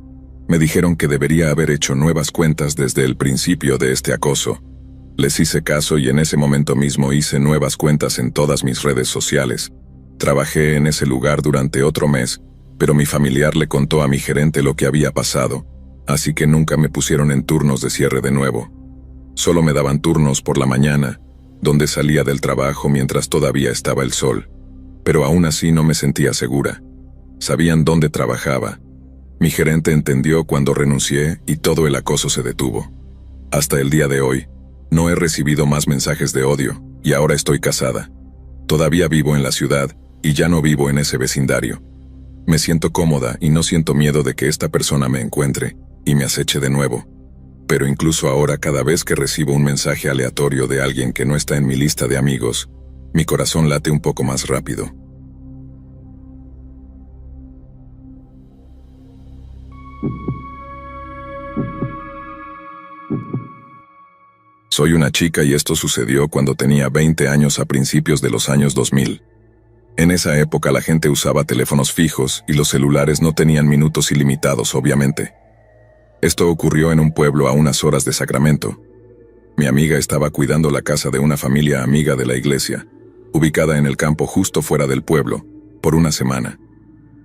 me dijeron que debería haber hecho nuevas cuentas desde el principio de este acoso. Les hice caso y en ese momento mismo hice nuevas cuentas en todas mis redes sociales. Trabajé en ese lugar durante otro mes, pero mi familiar le contó a mi gerente lo que había pasado, así que nunca me pusieron en turnos de cierre de nuevo. Solo me daban turnos por la mañana, donde salía del trabajo mientras todavía estaba el sol. Pero aún así no me sentía segura. Sabían dónde trabajaba. Mi gerente entendió cuando renuncié y todo el acoso se detuvo. Hasta el día de hoy, no he recibido más mensajes de odio, y ahora estoy casada. Todavía vivo en la ciudad, y ya no vivo en ese vecindario. Me siento cómoda y no siento miedo de que esta persona me encuentre, y me aceche de nuevo. Pero incluso ahora, cada vez que recibo un mensaje aleatorio de alguien que no está en mi lista de amigos, mi corazón late un poco más rápido. Soy una chica y esto sucedió cuando tenía 20 años a principios de los años 2000. En esa época la gente usaba teléfonos fijos y los celulares no tenían minutos ilimitados, obviamente. Esto ocurrió en un pueblo a unas horas de Sacramento. Mi amiga estaba cuidando la casa de una familia amiga de la iglesia, ubicada en el campo justo fuera del pueblo, por una semana.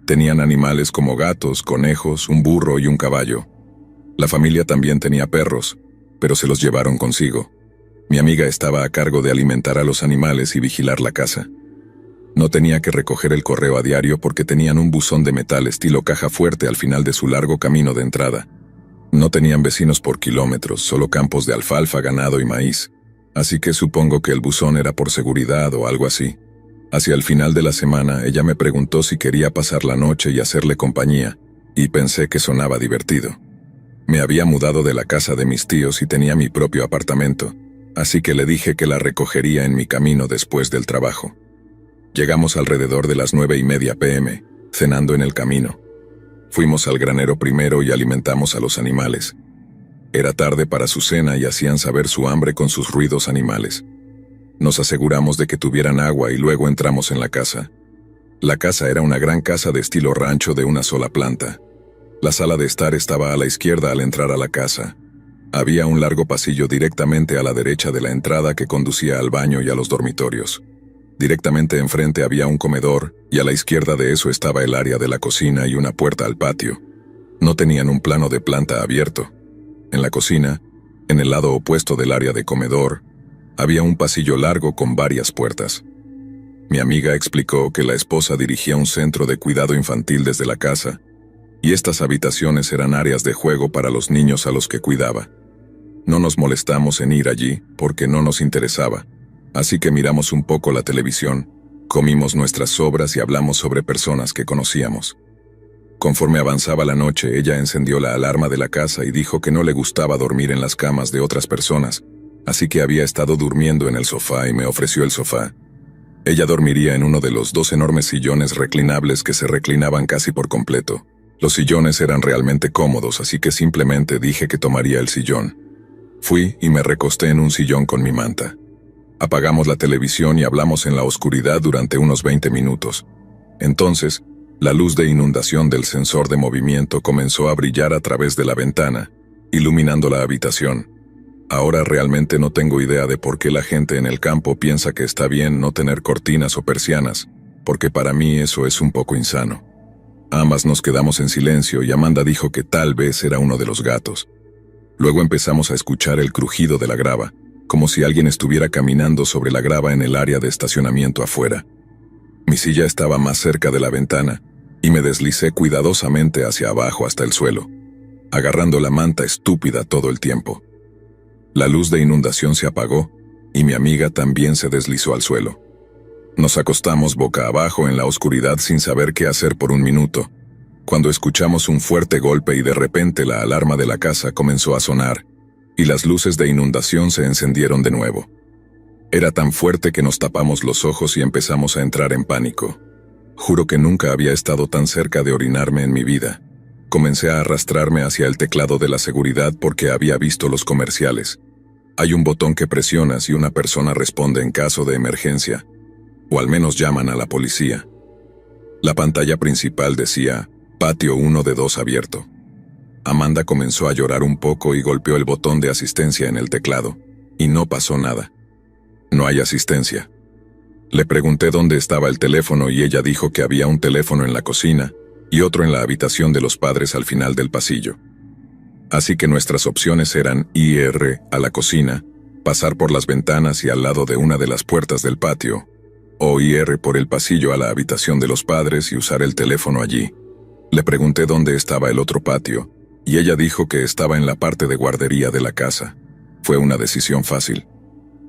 Tenían animales como gatos, conejos, un burro y un caballo. La familia también tenía perros, pero se los llevaron consigo. Mi amiga estaba a cargo de alimentar a los animales y vigilar la casa. No tenía que recoger el correo a diario porque tenían un buzón de metal estilo caja fuerte al final de su largo camino de entrada. No tenían vecinos por kilómetros, solo campos de alfalfa, ganado y maíz. Así que supongo que el buzón era por seguridad o algo así. Hacia el final de la semana, ella me preguntó si quería pasar la noche y hacerle compañía, y pensé que sonaba divertido. Me había mudado de la casa de mis tíos y tenía mi propio apartamento, así que le dije que la recogería en mi camino después del trabajo. Llegamos alrededor de las 9:30 p.m., cenando en el camino. Fuimos al granero primero y alimentamos a los animales. Era tarde para su cena y hacían saber su hambre con sus ruidos animales. Nos aseguramos de que tuvieran agua y luego entramos en la casa. La casa era una gran casa de estilo rancho de una sola planta. La sala de estar estaba a la izquierda al entrar a la casa. Había un largo pasillo directamente a la derecha de la entrada que conducía al baño y a los dormitorios. Directamente enfrente había un comedor, y a la izquierda de eso estaba el área de la cocina y una puerta al patio. No tenían un plano de planta abierto. En la cocina, en el lado opuesto del área de comedor, había un pasillo largo con varias puertas. Mi amiga explicó que la esposa dirigía un centro de cuidado infantil desde la casa, y estas habitaciones eran áreas de juego para los niños a los que cuidaba. No nos molestamos en ir allí porque no nos interesaba, así que miramos un poco la televisión, comimos nuestras sobras y hablamos sobre personas que conocíamos. Conforme avanzaba la noche, ella encendió la alarma de la casa y dijo que no le gustaba dormir en las camas de otras personas, así que había estado durmiendo en el sofá y me ofreció el sofá. Ella dormiría en uno de los 2 enormes sillones reclinables que se reclinaban casi por completo. Los sillones eran realmente cómodos, así que simplemente dije que tomaría el sillón. Fui y me recosté en un sillón con mi manta. Apagamos la televisión y hablamos en la oscuridad durante unos 20 minutos. Entonces, la luz de inundación del sensor de movimiento comenzó a brillar a través de la ventana, iluminando la habitación. Ahora realmente no tengo idea de por qué la gente en el campo piensa que está bien no tener cortinas o persianas, porque para mí eso es un poco insano. Ambas nos quedamos en silencio y Amanda dijo que tal vez era uno de los gatos. Luego empezamos a escuchar el crujido de la grava, como si alguien estuviera caminando sobre la grava en el área de estacionamiento afuera. Mi silla estaba más cerca de la ventana, y me deslicé cuidadosamente hacia abajo hasta el suelo, agarrando la manta estúpida todo el tiempo. La luz de inundación se apagó, y mi amiga también se deslizó al suelo. Nos acostamos boca abajo en la oscuridad sin saber qué hacer por un minuto, cuando escuchamos un fuerte golpe y de repente la alarma de la casa comenzó a sonar, y las luces de inundación se encendieron de nuevo. Era tan fuerte que nos tapamos los ojos y empezamos a entrar en pánico. Juro que nunca había estado tan cerca de orinarme en mi vida. Comencé a arrastrarme hacia el teclado de la seguridad porque había visto los comerciales. Hay un botón que presionas y una persona responde en caso de emergencia, o al menos llaman a la policía. La pantalla principal decía, patio 1 de 2 abierto. Amanda comenzó a llorar un poco y golpeó el botón de asistencia en el teclado, y no pasó nada. No hay asistencia. Le pregunté dónde estaba el teléfono y ella dijo que había un teléfono en la cocina y otro en la habitación de los padres al final del pasillo. Así que nuestras opciones eran ir a la cocina, pasar por las ventanas y al lado de una de las puertas del patio, o ir por el pasillo a la habitación de los padres y usar el teléfono allí. Le pregunté dónde estaba el otro patio, y ella dijo que estaba en la parte de guardería de la casa. Fue una decisión fácil.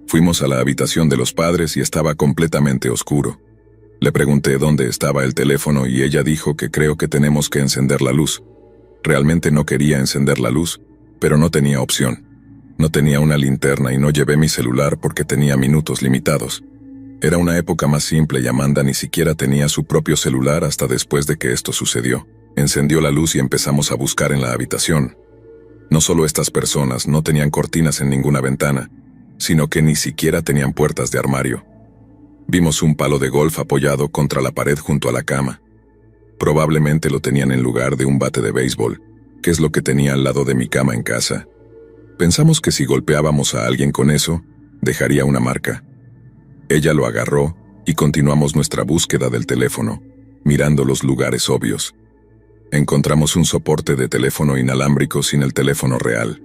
Fuimos a la habitación de los padres y estaba completamente oscuro. Le pregunté dónde estaba el teléfono y ella dijo que creo que tenemos que encender la luz. Realmente no quería encender la luz, pero no tenía opción. No tenía una linterna y no llevé mi celular porque tenía minutos limitados. Era una época más simple y Amanda ni siquiera tenía su propio celular hasta después de que esto sucedió. Encendió la luz y empezamos a buscar en la habitación. No solo estas personas no tenían cortinas en ninguna ventana, sino que ni siquiera tenían puertas de armario. Vimos un palo de golf apoyado contra la pared junto a la cama. Probablemente lo tenían en lugar de un bate de béisbol, que es lo que tenía al lado de mi cama en casa. Pensamos que si golpeábamos a alguien con eso, dejaría una marca. Ella lo agarró y continuamos nuestra búsqueda del teléfono, mirando los lugares obvios. Encontramos un soporte de teléfono inalámbrico sin el teléfono real.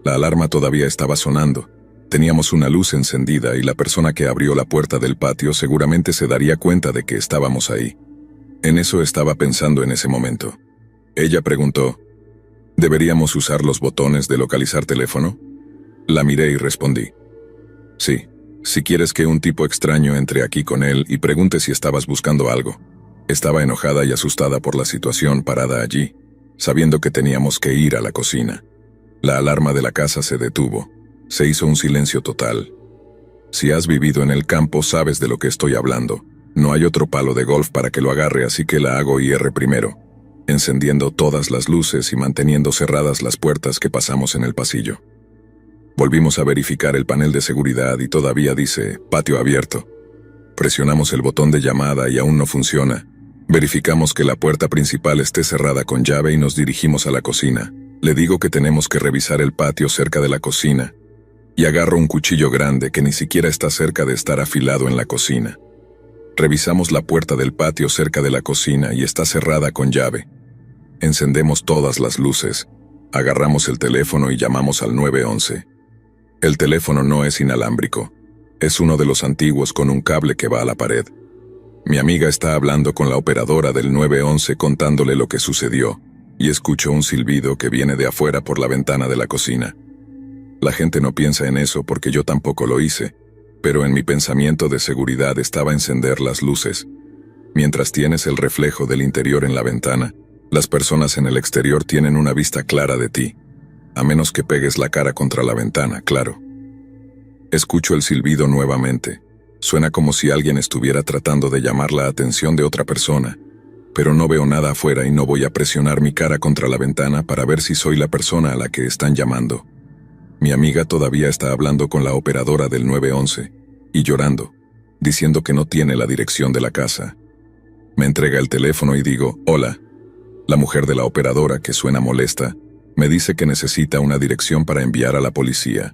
La alarma todavía estaba sonando. Teníamos una luz encendida y la persona que abrió la puerta del patio seguramente se daría cuenta de que estábamos ahí. En eso estaba pensando en ese momento. Ella preguntó, ¿Deberíamos usar los botones de localizar teléfono? La miré y respondí. Sí, si quieres que un tipo extraño entre aquí con él y pregunte si estabas buscando algo. Estaba enojada y asustada por la situación parada allí, sabiendo que teníamos que ir a la cocina. La alarma de la casa se detuvo. Se hizo un silencio total. Si has vivido en el campo sabes de lo que estoy hablando. No hay otro palo de golf para que lo agarre, así que la hago IR primero, encendiendo todas las luces y manteniendo cerradas las puertas que pasamos en el pasillo. Volvimos a verificar el panel de seguridad y todavía dice patio abierto. Presionamos el botón de llamada y aún no funciona. Verificamos que la puerta principal esté cerrada con llave y nos dirigimos a la cocina. Le digo que tenemos que revisar el patio cerca de la cocina. Y agarro un cuchillo grande que ni siquiera está cerca de estar afilado en la cocina. Revisamos la puerta del patio cerca de la cocina y está cerrada con llave. Encendemos todas las luces. Agarramos el teléfono y llamamos al 911. El teléfono no es inalámbrico. Es uno de los antiguos con un cable que va a la pared. Mi amiga está hablando con la operadora del 911 contándole lo que sucedió, y escucho un silbido que viene de afuera por la ventana de la cocina. La gente no piensa en eso porque yo tampoco lo hice, pero en mi pensamiento de seguridad estaba encender las luces. Mientras tienes el reflejo del interior en la ventana, las personas en el exterior tienen una vista clara de ti, a menos que pegues la cara contra la ventana, claro. Escucho el silbido nuevamente. Suena como si alguien estuviera tratando de llamar la atención de otra persona, pero no veo nada afuera y no voy a presionar mi cara contra la ventana para ver si soy la persona a la que están llamando. Mi amiga todavía está hablando con la operadora del 911 y llorando, diciendo que no tiene la dirección de la casa. Me entrega el teléfono y digo, hola. La mujer de la operadora, que suena molesta, me dice que necesita una dirección para enviar a la policía.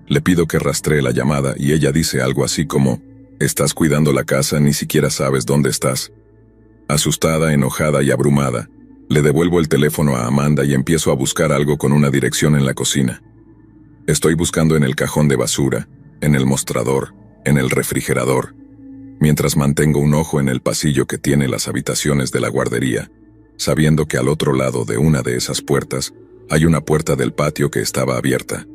Le pido que rastree la llamada y ella dice algo así como, ¿estás cuidando la casa? Ni siquiera sabes dónde estás. Asustada, enojada y abrumada, le devuelvo el teléfono a Amanda y empiezo a buscar algo con una dirección en la cocina. Estoy buscando en el cajón de basura, en el mostrador, en el refrigerador, mientras mantengo un ojo en el pasillo que tiene las habitaciones de la guardería, sabiendo que al otro lado de una de esas puertas hay una puerta del patio que estaba abierta.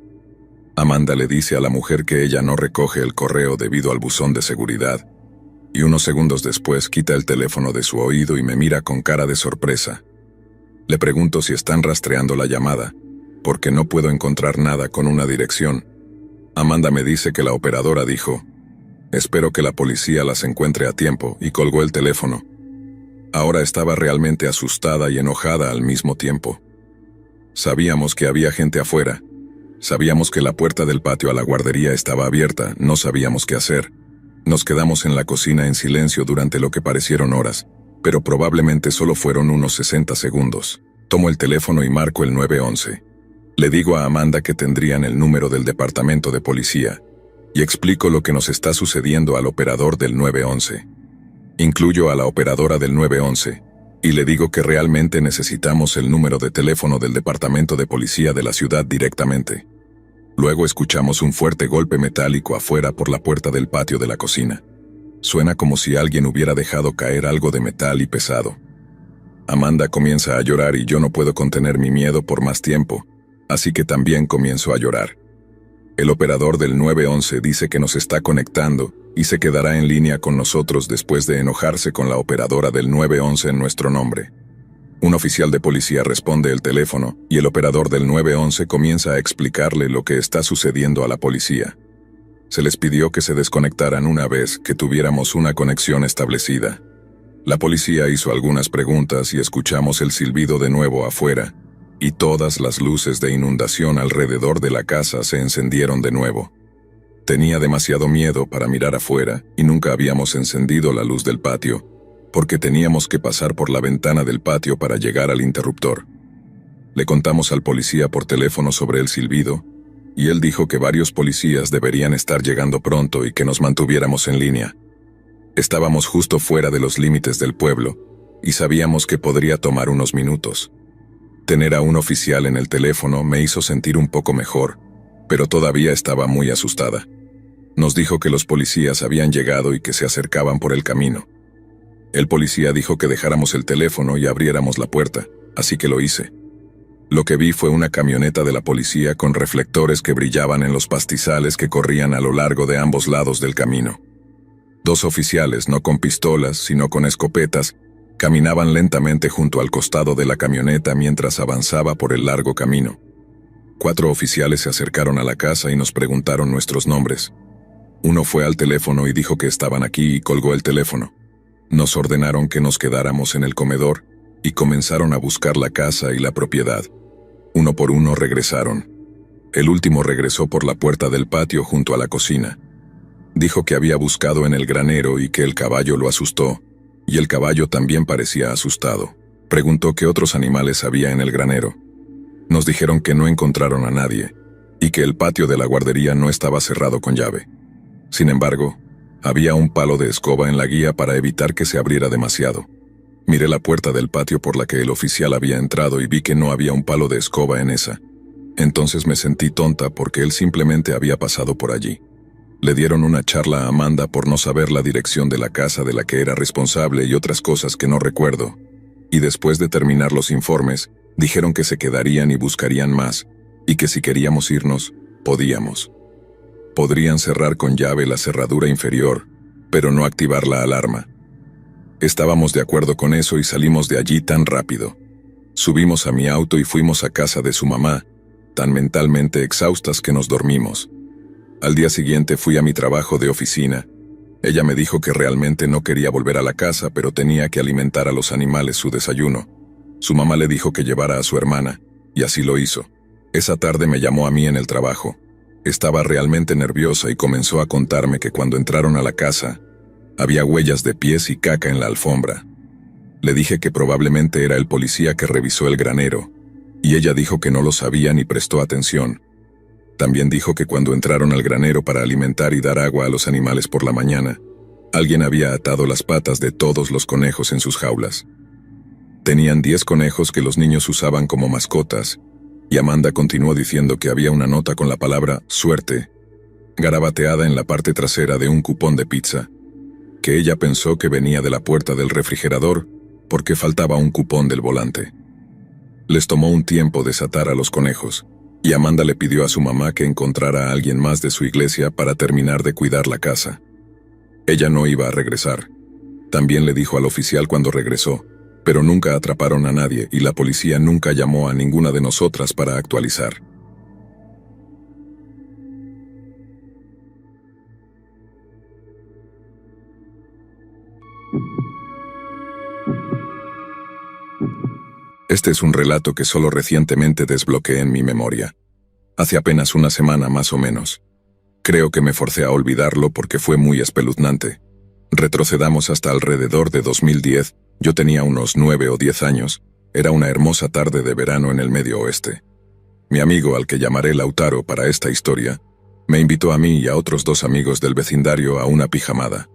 Amanda le dice a la mujer que ella no recoge el correo debido al buzón de seguridad, y unos segundos después quita el teléfono de su oído y me mira con cara de sorpresa. Le pregunto si están rastreando la llamada, porque no puedo encontrar nada con una dirección. Amanda me dice que la operadora dijo, espero que la policía las encuentre a tiempo, y colgó el teléfono. Ahora estaba realmente asustada y enojada al mismo tiempo. Sabíamos que había gente afuera. Sabíamos que la puerta del patio a la guardería estaba abierta, no sabíamos qué hacer. Nos quedamos en la cocina en silencio durante lo que parecieron horas, pero probablemente solo fueron unos 60 segundos. Tomo el teléfono y marco el 911. Le digo a Amanda que tendrían el número del departamento de policía, y explico lo que nos está sucediendo al operador del 911. Incluyo a la operadora del 911, y le digo que realmente necesitamos el número de teléfono del departamento de policía de la ciudad directamente. Luego escuchamos un fuerte golpe metálico afuera por la puerta del patio de la cocina. Suena como si alguien hubiera dejado caer algo de metal y pesado. Amanda comienza a llorar y yo no puedo contener mi miedo por más tiempo, así que también comienzo a llorar. El operador del 911 dice que nos está conectando y se quedará en línea con nosotros después de enojarse con la operadora del 911 en nuestro nombre. Un oficial de policía responde el teléfono y el operador del 911 comienza a explicarle lo que está sucediendo a la policía. Se les pidió que se desconectaran una vez que tuviéramos una conexión establecida. La policía hizo algunas preguntas y escuchamos el silbido de nuevo afuera, y todas las luces de inundación alrededor de la casa se encendieron de nuevo. Tenía demasiado miedo para mirar afuera y nunca habíamos encendido la luz del patio, porque teníamos que pasar por la ventana del patio para llegar al interruptor. Le contamos al policía por teléfono sobre el silbido, y él dijo que varios policías deberían estar llegando pronto y que nos mantuviéramos en línea. Estábamos justo fuera de los límites del pueblo, y sabíamos que podría tomar unos minutos. Tener a un oficial en el teléfono me hizo sentir un poco mejor, pero todavía estaba muy asustada. Nos dijo que los policías habían llegado y que se acercaban por el camino. El policía dijo que dejáramos el teléfono y abriéramos la puerta, así que lo hice. Lo que vi fue una camioneta de la policía con reflectores que brillaban en los pastizales que corrían a lo largo de ambos lados del camino. 2 oficiales, no con pistolas, sino con escopetas, caminaban lentamente junto al costado de la camioneta mientras avanzaba por el largo camino. 4 oficiales se acercaron a la casa y nos preguntaron nuestros nombres. Uno fue al teléfono y dijo que estaban aquí y colgó el teléfono. Nos ordenaron que nos quedáramos en el comedor y comenzaron a buscar la casa y la propiedad. Uno por uno regresaron. El último regresó por la puerta del patio junto a la cocina. Dijo que había buscado en el granero y que el caballo lo asustó, y el caballo también parecía asustado. Preguntó qué otros animales había en el granero. Nos dijeron que no encontraron a nadie, y que el patio de la guardería no estaba cerrado con llave. Sin embargo, había un palo de escoba en la guía para evitar que se abriera demasiado. Miré la puerta del patio por la que el oficial había entrado y vi que no había un palo de escoba en esa. Entonces me sentí tonta porque él simplemente había pasado por allí. Le dieron una charla a Amanda por no saber la dirección de la casa de la que era responsable y otras cosas que no recuerdo. Y después de terminar los informes, dijeron que se quedarían y buscarían más, y que si queríamos irnos, podíamos. Podrían cerrar con llave la cerradura inferior, pero no activar la alarma. Estábamos de acuerdo con eso y salimos de allí tan rápido. Subimos a mi auto y fuimos a casa de su mamá, tan mentalmente exhaustas que nos dormimos. Al día siguiente fui a mi trabajo de oficina. Ella me dijo que realmente no quería volver a la casa, pero tenía que alimentar a los animales su desayuno. Su mamá le dijo que llevara a su hermana, y así lo hizo. Esa tarde me llamó a mí en el trabajo. Estaba realmente nerviosa y comenzó a contarme que cuando entraron a la casa, había huellas de pies y caca en la alfombra. Le dije que probablemente era el policía que revisó el granero, y ella dijo que no lo sabía ni prestó atención. También dijo que cuando entraron al granero para alimentar y dar agua a los animales por la mañana, alguien había atado las patas de todos los conejos en sus jaulas. Tenían 10 conejos que los niños usaban como mascotas, y Amanda continuó diciendo que había una nota con la palabra «suerte» garabateada en la parte trasera de un cupón de pizza, que ella pensó que venía de la puerta del refrigerador porque faltaba un cupón del volante. Les tomó un tiempo desatar a los conejos, y Amanda le pidió a su mamá que encontrara a alguien más de su iglesia para terminar de cuidar la casa. Ella no iba a regresar. También le dijo al oficial cuando regresó, pero nunca atraparon a nadie y la policía nunca llamó a ninguna de nosotras para actualizar. Este es un relato que solo recientemente desbloqueé en mi memoria. Hace apenas una semana más o menos. Creo que me forcé a olvidarlo porque fue muy espeluznante. Retrocedamos hasta alrededor de 2010, yo tenía unos 9 o 10 años, era una hermosa tarde de verano en el Medio Oeste. Mi amigo, al que llamaré Lautaro para esta historia, me invitó a mí y a otros 2 amigos del vecindario a una pijamada.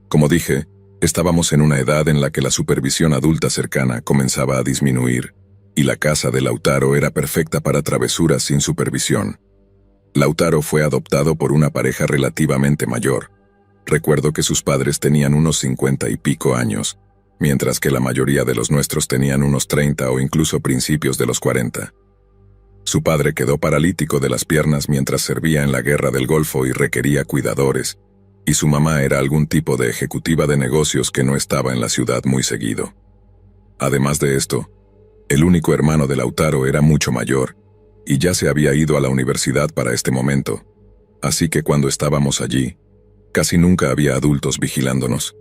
Como dije, estábamos en una edad en la que la supervisión adulta cercana comenzaba a disminuir, y la casa de Lautaro era perfecta para travesuras sin supervisión. Lautaro fue adoptado por una pareja relativamente mayor. Recuerdo que sus padres tenían unos 50 y pico años, mientras que la mayoría de los nuestros tenían unos 30 o incluso principios de los 40. Su padre quedó paralítico de las piernas mientras servía en la guerra del Golfo y requería cuidadores, y su mamá era algún tipo de ejecutiva de negocios que no estaba en la ciudad muy seguido. Además de esto, el único hermano de Lautaro era mucho mayor, y ya se había ido a la universidad para este momento, así que cuando estábamos allí, casi nunca había adultos vigilándonos.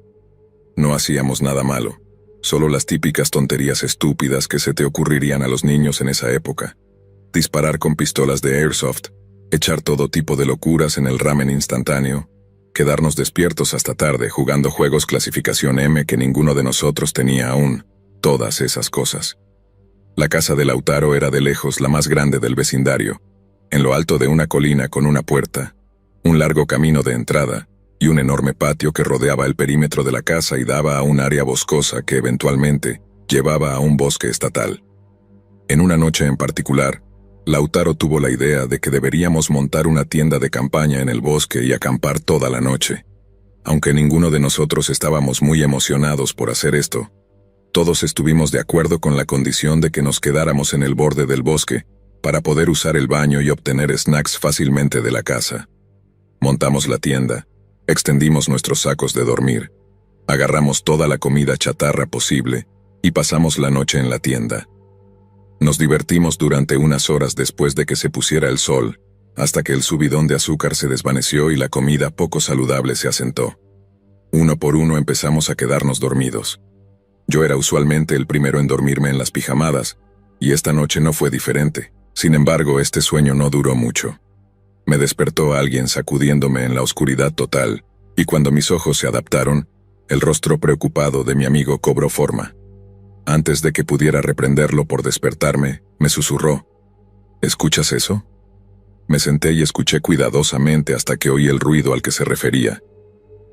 No hacíamos nada malo, solo las típicas tonterías estúpidas que se te ocurrirían a los niños en esa época. Disparar con pistolas de airsoft, echar todo tipo de locuras en el ramen instantáneo, quedarnos despiertos hasta tarde jugando juegos clasificación M que ninguno de nosotros tenía aún, todas esas cosas. La casa de Lautaro era de lejos la más grande del vecindario, en lo alto de una colina con una puerta, un largo camino de entrada y un enorme patio que rodeaba el perímetro de la casa y daba a un área boscosa que eventualmente llevaba a un bosque estatal. En una noche en particular, Lautaro tuvo la idea de que deberíamos montar una tienda de campaña en el bosque y acampar toda la noche. Aunque ninguno de nosotros estábamos muy emocionados por hacer esto, Todos estuvimos de acuerdo con la condición de que nos quedáramos en el borde del bosque para poder usar el baño y obtener snacks fácilmente de la casa. Montamos la tienda, extendimos nuestros sacos de dormir, agarramos toda la comida chatarra posible y pasamos la noche en la tienda. Nos divertimos durante unas horas después de que se pusiera el sol, hasta que el subidón de azúcar se desvaneció y la comida poco saludable se asentó. Uno por uno empezamos a quedarnos dormidos. Yo era usualmente el primero en dormirme en las pijamadas, y esta noche no fue diferente. Sin embargo, este sueño no duró mucho. Me despertó alguien sacudiéndome en la oscuridad total, y cuando mis ojos se adaptaron, el rostro preocupado de mi amigo cobró forma. Antes de que pudiera reprenderlo por despertarme, me susurró: ¿escuchas eso? Me senté y escuché cuidadosamente hasta que oí el ruido al que se refería.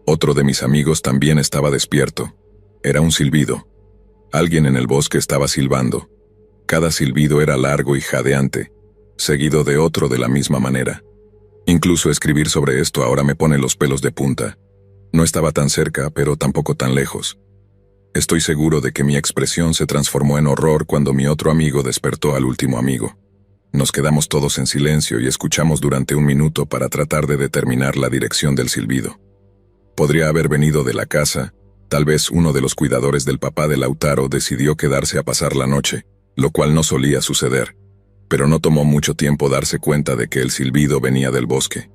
Otro de mis amigos también estaba despierto. Era un silbido. Alguien en el bosque estaba silbando. Cada silbido era largo y jadeante, seguido de otro de la misma manera. Incluso escribir sobre esto ahora me pone los pelos de punta. No estaba tan cerca, pero tampoco tan lejos. Estoy seguro de que mi expresión se transformó en horror cuando mi otro amigo despertó al último amigo. Nos quedamos todos en silencio y escuchamos durante un minuto para tratar de determinar la dirección del silbido. Podría haber venido de la casa. Tal vez uno de los cuidadores del papá de Lautaro decidió quedarse a pasar la noche, lo cual no solía suceder, pero no tomó mucho tiempo darse cuenta de que el silbido venía del bosque.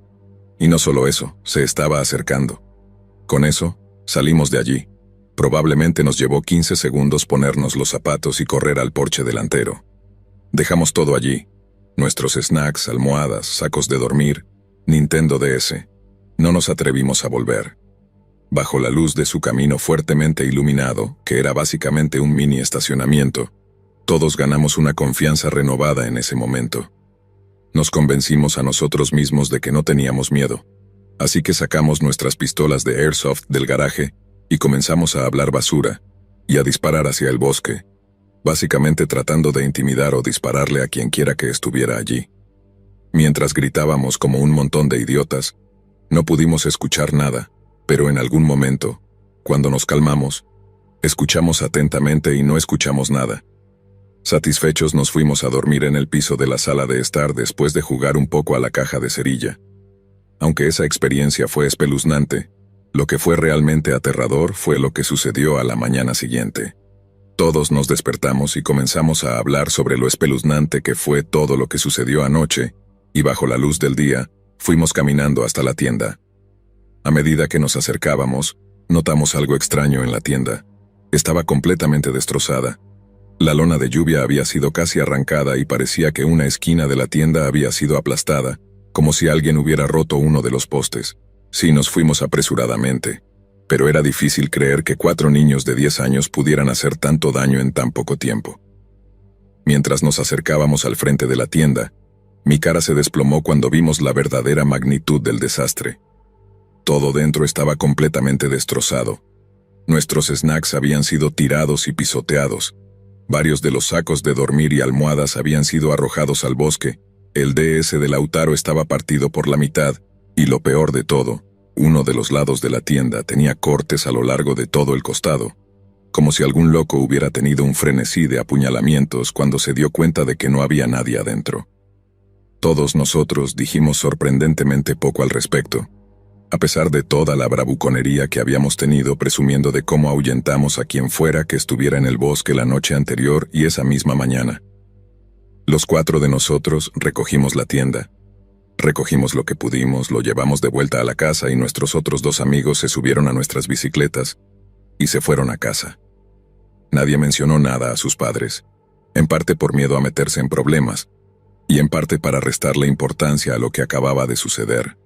Y no solo eso, se estaba acercando. Con eso, salimos de allí. Probablemente nos llevó 15 segundos ponernos los zapatos y correr al porche delantero. Dejamos todo allí: nuestros snacks, almohadas, sacos de dormir, Nintendo DS. No nos atrevimos a volver. Bajo la luz de su camino fuertemente iluminado, que era básicamente un mini estacionamiento, todos ganamos una confianza renovada en ese momento. Nos convencimos a nosotros mismos de que no teníamos miedo, así que sacamos nuestras pistolas de airsoft del garaje y comenzamos a hablar basura y a disparar hacia el bosque, básicamente tratando de intimidar o dispararle a quien quiera que estuviera allí. Mientras gritábamos como un montón de idiotas, no pudimos escuchar nada. Pero en algún momento, cuando nos calmamos, escuchamos atentamente y no escuchamos nada. Satisfechos nos fuimos a dormir en el piso de la sala de estar después de jugar un poco a la caja de cerilla. Aunque esa experiencia fue espeluznante, lo que fue realmente aterrador fue lo que sucedió a la mañana siguiente. Todos nos despertamos y comenzamos a hablar sobre lo espeluznante que fue todo lo que sucedió anoche, y bajo la luz del día, fuimos caminando hasta la tienda. A medida que nos acercábamos, notamos algo extraño en la tienda. Estaba completamente destrozada. La lona de lluvia había sido casi arrancada y parecía que una esquina de la tienda había sido aplastada, como si alguien hubiera roto uno de los postes. Sí, nos fuimos apresuradamente, pero era difícil creer que 4 niños de 10 años pudieran hacer tanto daño en tan poco tiempo. Mientras nos acercábamos al frente de la tienda, mi cara se desplomó cuando vimos la verdadera magnitud del desastre. Todo dentro estaba completamente destrozado. Nuestros snacks habían sido tirados y pisoteados. Varios de los sacos de dormir y almohadas habían sido arrojados al bosque. El DS de Lautaro estaba partido por la mitad, y lo peor de todo, uno de los lados de la tienda tenía cortes a lo largo de todo el costado, como si algún loco hubiera tenido un frenesí de apuñalamientos cuando se dio cuenta de que no había nadie adentro. Todos nosotros dijimos sorprendentemente poco al respecto, a pesar de toda la bravuconería que habíamos tenido presumiendo de cómo ahuyentamos a quien fuera que estuviera en el bosque la noche anterior y esa misma mañana. Los 4 de nosotros recogimos la tienda. Recogimos lo que pudimos, lo llevamos de vuelta a la casa y nuestros otros 2 amigos se subieron a nuestras bicicletas y se fueron a casa. Nadie mencionó nada a sus padres, en parte por miedo a meterse en problemas y en parte para restarle importancia a lo que acababa de suceder.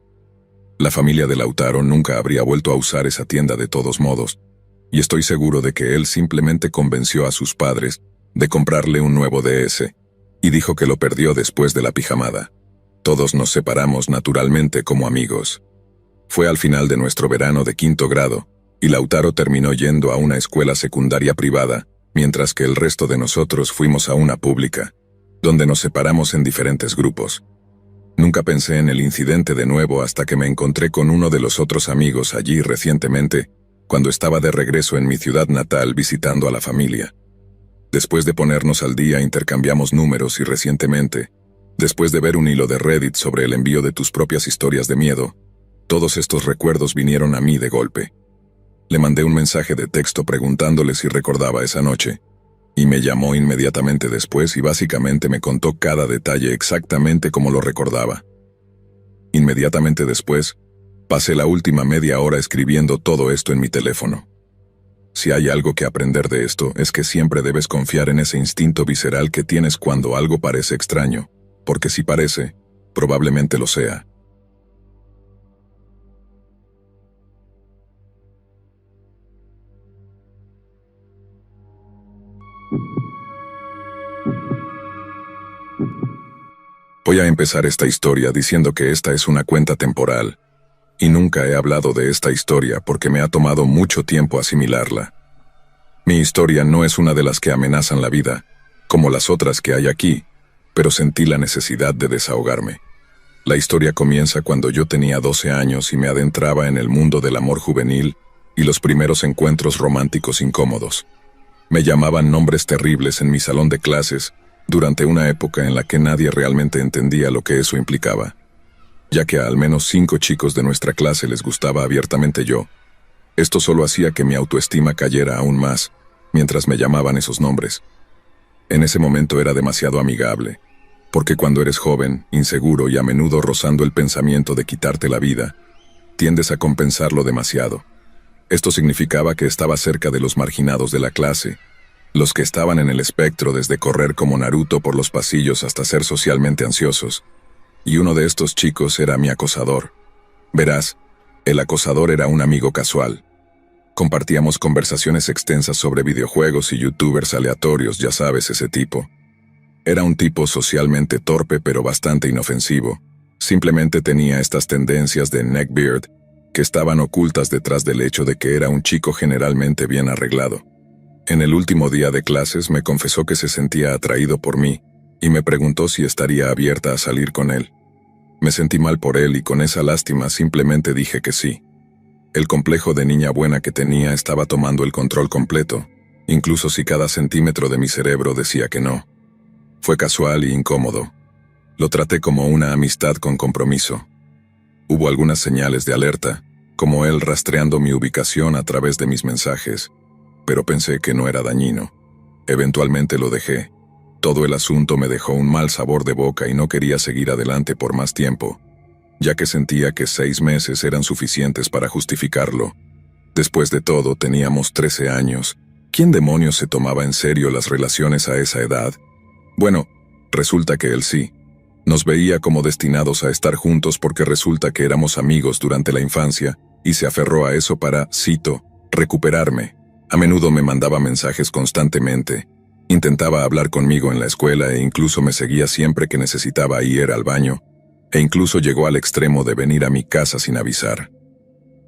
La familia de Lautaro nunca habría vuelto a usar esa tienda de todos modos, y estoy seguro de que él simplemente convenció a sus padres de comprarle un nuevo DS, y dijo que lo perdió después de la pijamada. Todos nos separamos naturalmente como amigos. Fue al final de nuestro verano de 5º grado, y Lautaro terminó yendo a una escuela secundaria privada, mientras que el resto de nosotros fuimos a una pública, donde nos separamos en diferentes grupos. Nunca pensé en el incidente de nuevo hasta que me encontré con uno de los otros amigos allí recientemente cuando estaba de regreso en mi ciudad natal visitando a la familia. Después de ponernos al día intercambiamos números y recientemente, después de ver un hilo de Reddit sobre el envío de tus propias historias de miedo, todos estos recuerdos vinieron a mí de golpe. Le mandé un mensaje de texto preguntándole si recordaba esa noche, y me llamó inmediatamente después y básicamente me contó cada detalle exactamente como lo recordaba. Inmediatamente después, pasé la última media hora escribiendo todo esto en mi teléfono. Si hay algo que aprender de esto es que siempre debes confiar en ese instinto visceral que tienes cuando algo parece extraño, porque si parece, probablemente lo sea. Voy a empezar esta historia diciendo que esta es una cuenta temporal, y nunca he hablado de esta historia porque me ha tomado mucho tiempo asimilarla. Mi historia no es una de las que amenazan la vida, como las otras que hay aquí, pero sentí la necesidad de desahogarme. La historia comienza cuando yo tenía 12 años y me adentraba en el mundo del amor juvenil y los primeros encuentros románticos incómodos. Me llamaban nombres terribles en mi salón de clases durante una época en la que nadie realmente entendía lo que eso implicaba, ya que a al menos 5 chicos de nuestra clase les gustaba abiertamente yo. Esto solo hacía que mi autoestima cayera aún más, mientras me llamaban esos nombres. En ese momento era demasiado amigable, porque cuando eres joven, inseguro y a menudo rozando el pensamiento de quitarte la vida, tiendes a compensarlo demasiado. Esto significaba que estaba cerca de los marginados de la clase, los que estaban en el espectro desde correr como Naruto por los pasillos hasta ser socialmente ansiosos. Y uno de estos chicos era mi acosador. Verás, el acosador era un amigo casual. Compartíamos conversaciones extensas sobre videojuegos y youtubers aleatorios, ya sabes, ese tipo. Era un tipo socialmente torpe pero bastante inofensivo. Simplemente tenía estas tendencias de neckbeard que estaban ocultas detrás del hecho de que era un chico generalmente bien arreglado. En el último día de clases me confesó que se sentía atraído por mí y me preguntó si estaría abierta a salir con él. Me sentí mal por él y con esa lástima simplemente dije que sí. El complejo de niña buena que tenía estaba tomando el control completo, incluso si cada centímetro de mi cerebro decía que no. Fue casual y incómodo. Lo traté como una amistad con compromiso. Hubo algunas señales de alerta, como él rastreando mi ubicación a través de mis mensajes, pero pensé que no era dañino. Eventualmente lo dejé. Todo el asunto me dejó un mal sabor de boca y no quería seguir adelante por más tiempo, ya que sentía que 6 meses eran suficientes para justificarlo. Después de todo, teníamos 13 años. ¿Quién demonios se tomaba en serio las relaciones a esa edad? Bueno, resulta que él sí. Nos veía como destinados a estar juntos porque resulta que éramos amigos durante la infancia y se aferró a eso para, cito, recuperarme. A menudo me mandaba mensajes constantemente. Intentaba hablar conmigo en la escuela e incluso me seguía siempre que necesitaba ir al baño, e incluso llegó al extremo de venir a mi casa sin avisar.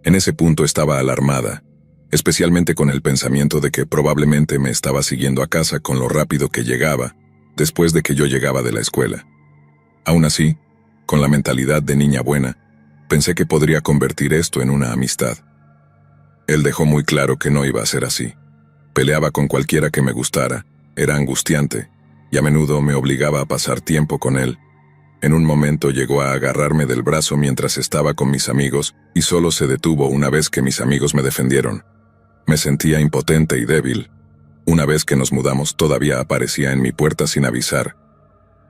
En ese punto estaba alarmada, especialmente con el pensamiento de que probablemente me estaba siguiendo a casa con lo rápido que llegaba, después de que yo llegaba de la escuela. Aún así, con la mentalidad de niña buena, pensé que podría convertir esto en una amistad. Él dejó muy claro que no iba a ser así. Peleaba con cualquiera que me gustara, era angustiante, y a menudo me obligaba a pasar tiempo con él. En un momento llegó a agarrarme del brazo mientras estaba con mis amigos, y solo se detuvo una vez que mis amigos me defendieron. Me sentía impotente y débil. Una vez que nos mudamos todavía aparecía en mi puerta sin avisar.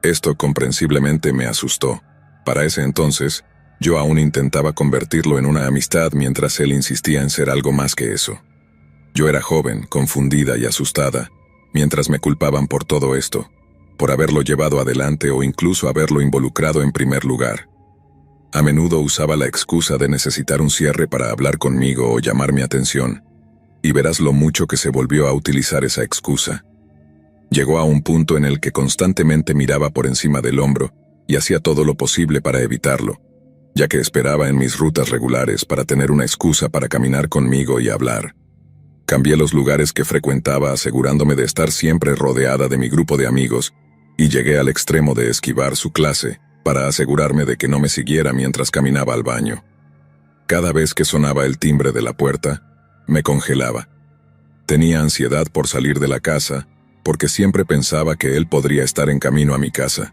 Esto comprensiblemente me asustó. Para ese entonces, yo aún intentaba convertirlo en una amistad mientras él insistía en ser algo más que eso. Yo era joven, confundida y asustada, mientras me culpaban por todo esto, por haberlo llevado adelante o incluso haberlo involucrado en primer lugar. A menudo usaba la excusa de necesitar un cierre para hablar conmigo o llamar mi atención, y verás lo mucho que se volvió a utilizar esa excusa. Llegó a un punto en el que constantemente miraba por encima del hombro y hacía todo lo posible para evitarlo, ya que esperaba en mis rutas regulares para tener una excusa para caminar conmigo y hablar. Cambié los lugares que frecuentaba asegurándome de estar siempre rodeada de mi grupo de amigos, y llegué al extremo de esquivar su clase para asegurarme de que no me siguiera mientras caminaba al baño. Cada vez que sonaba el timbre de la puerta, Me congelaba. Tenía ansiedad por salir de la casa, porque siempre pensaba que él podría estar en camino a mi casa.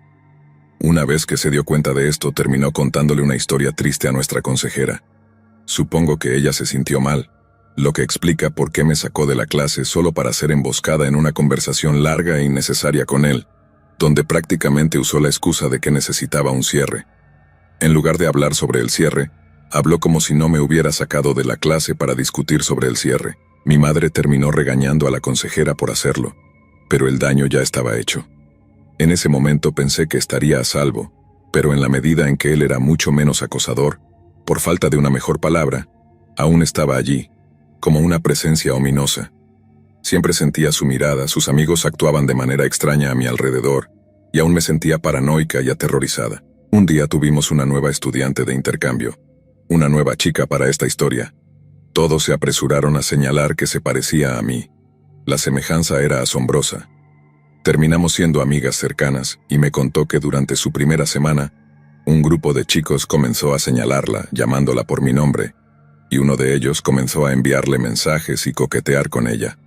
Una vez que se dio cuenta de esto, terminó contándole una historia triste a nuestra consejera. Supongo que ella se sintió mal, lo que explica por qué me sacó de la clase solo para ser emboscada en una conversación larga e innecesaria con él, donde prácticamente usó la excusa de que necesitaba un cierre. En lugar de hablar sobre el cierre, habló como si no me hubiera sacado de la clase para discutir sobre el cierre. Mi madre terminó regañando a la consejera por hacerlo, pero el daño ya estaba hecho. En ese momento pensé que estaría a salvo, pero en la medida en que él era mucho menos acosador, por falta de una mejor palabra, aún estaba allí, como una presencia ominosa. Siempre sentía su mirada, sus amigos actuaban de manera extraña a mi alrededor, y aún me sentía paranoica y aterrorizada. Un día tuvimos una nueva estudiante de intercambio, una nueva chica para esta historia. Todos se apresuraron a señalar que se parecía a mí. La semejanza era asombrosa. Terminamos siendo amigas cercanas y me contó que durante su primera semana, un grupo de chicos comenzó a señalarla, llamándola por mi nombre, y uno de ellos comenzó a enviarle mensajes y coquetear con ella.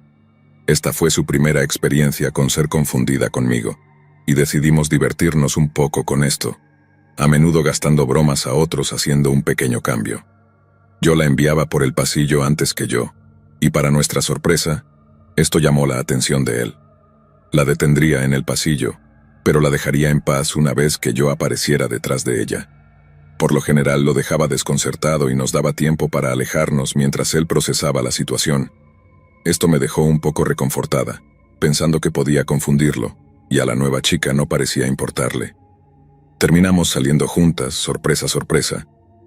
Esta fue su primera experiencia con ser confundida conmigo, y decidimos divertirnos un poco con esto, a menudo gastando bromas a otros haciendo un pequeño cambio. Yo la enviaba por el pasillo antes que yo, y para nuestra sorpresa, esto llamó la atención de él. La detendría en el pasillo, pero la dejaría en paz una vez que yo apareciera detrás de ella. Por lo general lo dejaba desconcertado y nos daba tiempo para alejarnos mientras él procesaba la situación. Esto me dejó un poco reconfortada, pensando que podía confundirlo, y a la nueva chica no parecía importarle. Terminamos saliendo juntas, sorpresa, sorpresa.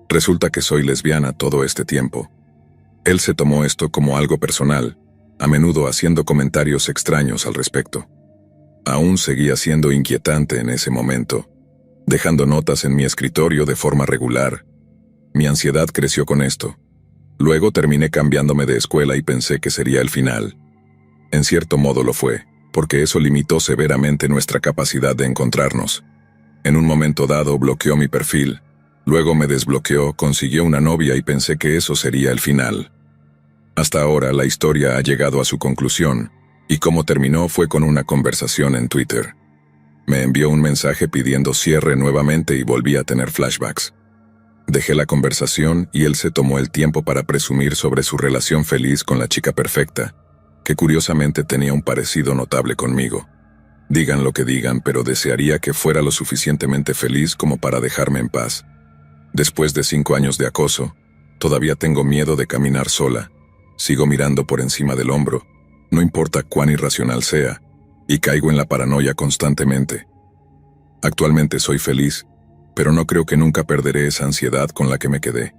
Resulta que soy lesbiana todo este tiempo. Él se tomó esto como algo personal, a menudo haciendo comentarios extraños al respecto. Aún seguía siendo inquietante en ese momento, dejando notas en mi escritorio de forma regular. Mi ansiedad creció con esto. Luego terminé cambiándome de escuela y pensé que sería el final. En cierto modo lo fue, porque eso limitó severamente nuestra capacidad de encontrarnos. En un momento dado bloqueó mi perfil, luego me desbloqueó, consiguió una novia y pensé que eso sería el final. Hasta ahora la historia ha llegado a su conclusión, y cómo terminó fue con una conversación en Twitter. Me envió un mensaje pidiendo cierre nuevamente y volví a tener flashbacks. Dejé la conversación y él se tomó el tiempo para presumir sobre su relación feliz con la chica perfecta, que curiosamente tenía un parecido notable conmigo. Digan lo que digan, pero desearía que fuera lo suficientemente feliz como para dejarme en paz. Después de 5 años de acoso, todavía tengo miedo de caminar sola. Sigo mirando por encima del hombro, no importa cuán irracional sea, y caigo en la paranoia constantemente. Actualmente soy feliz, pero no creo que nunca perderé esa ansiedad con la que me quedé.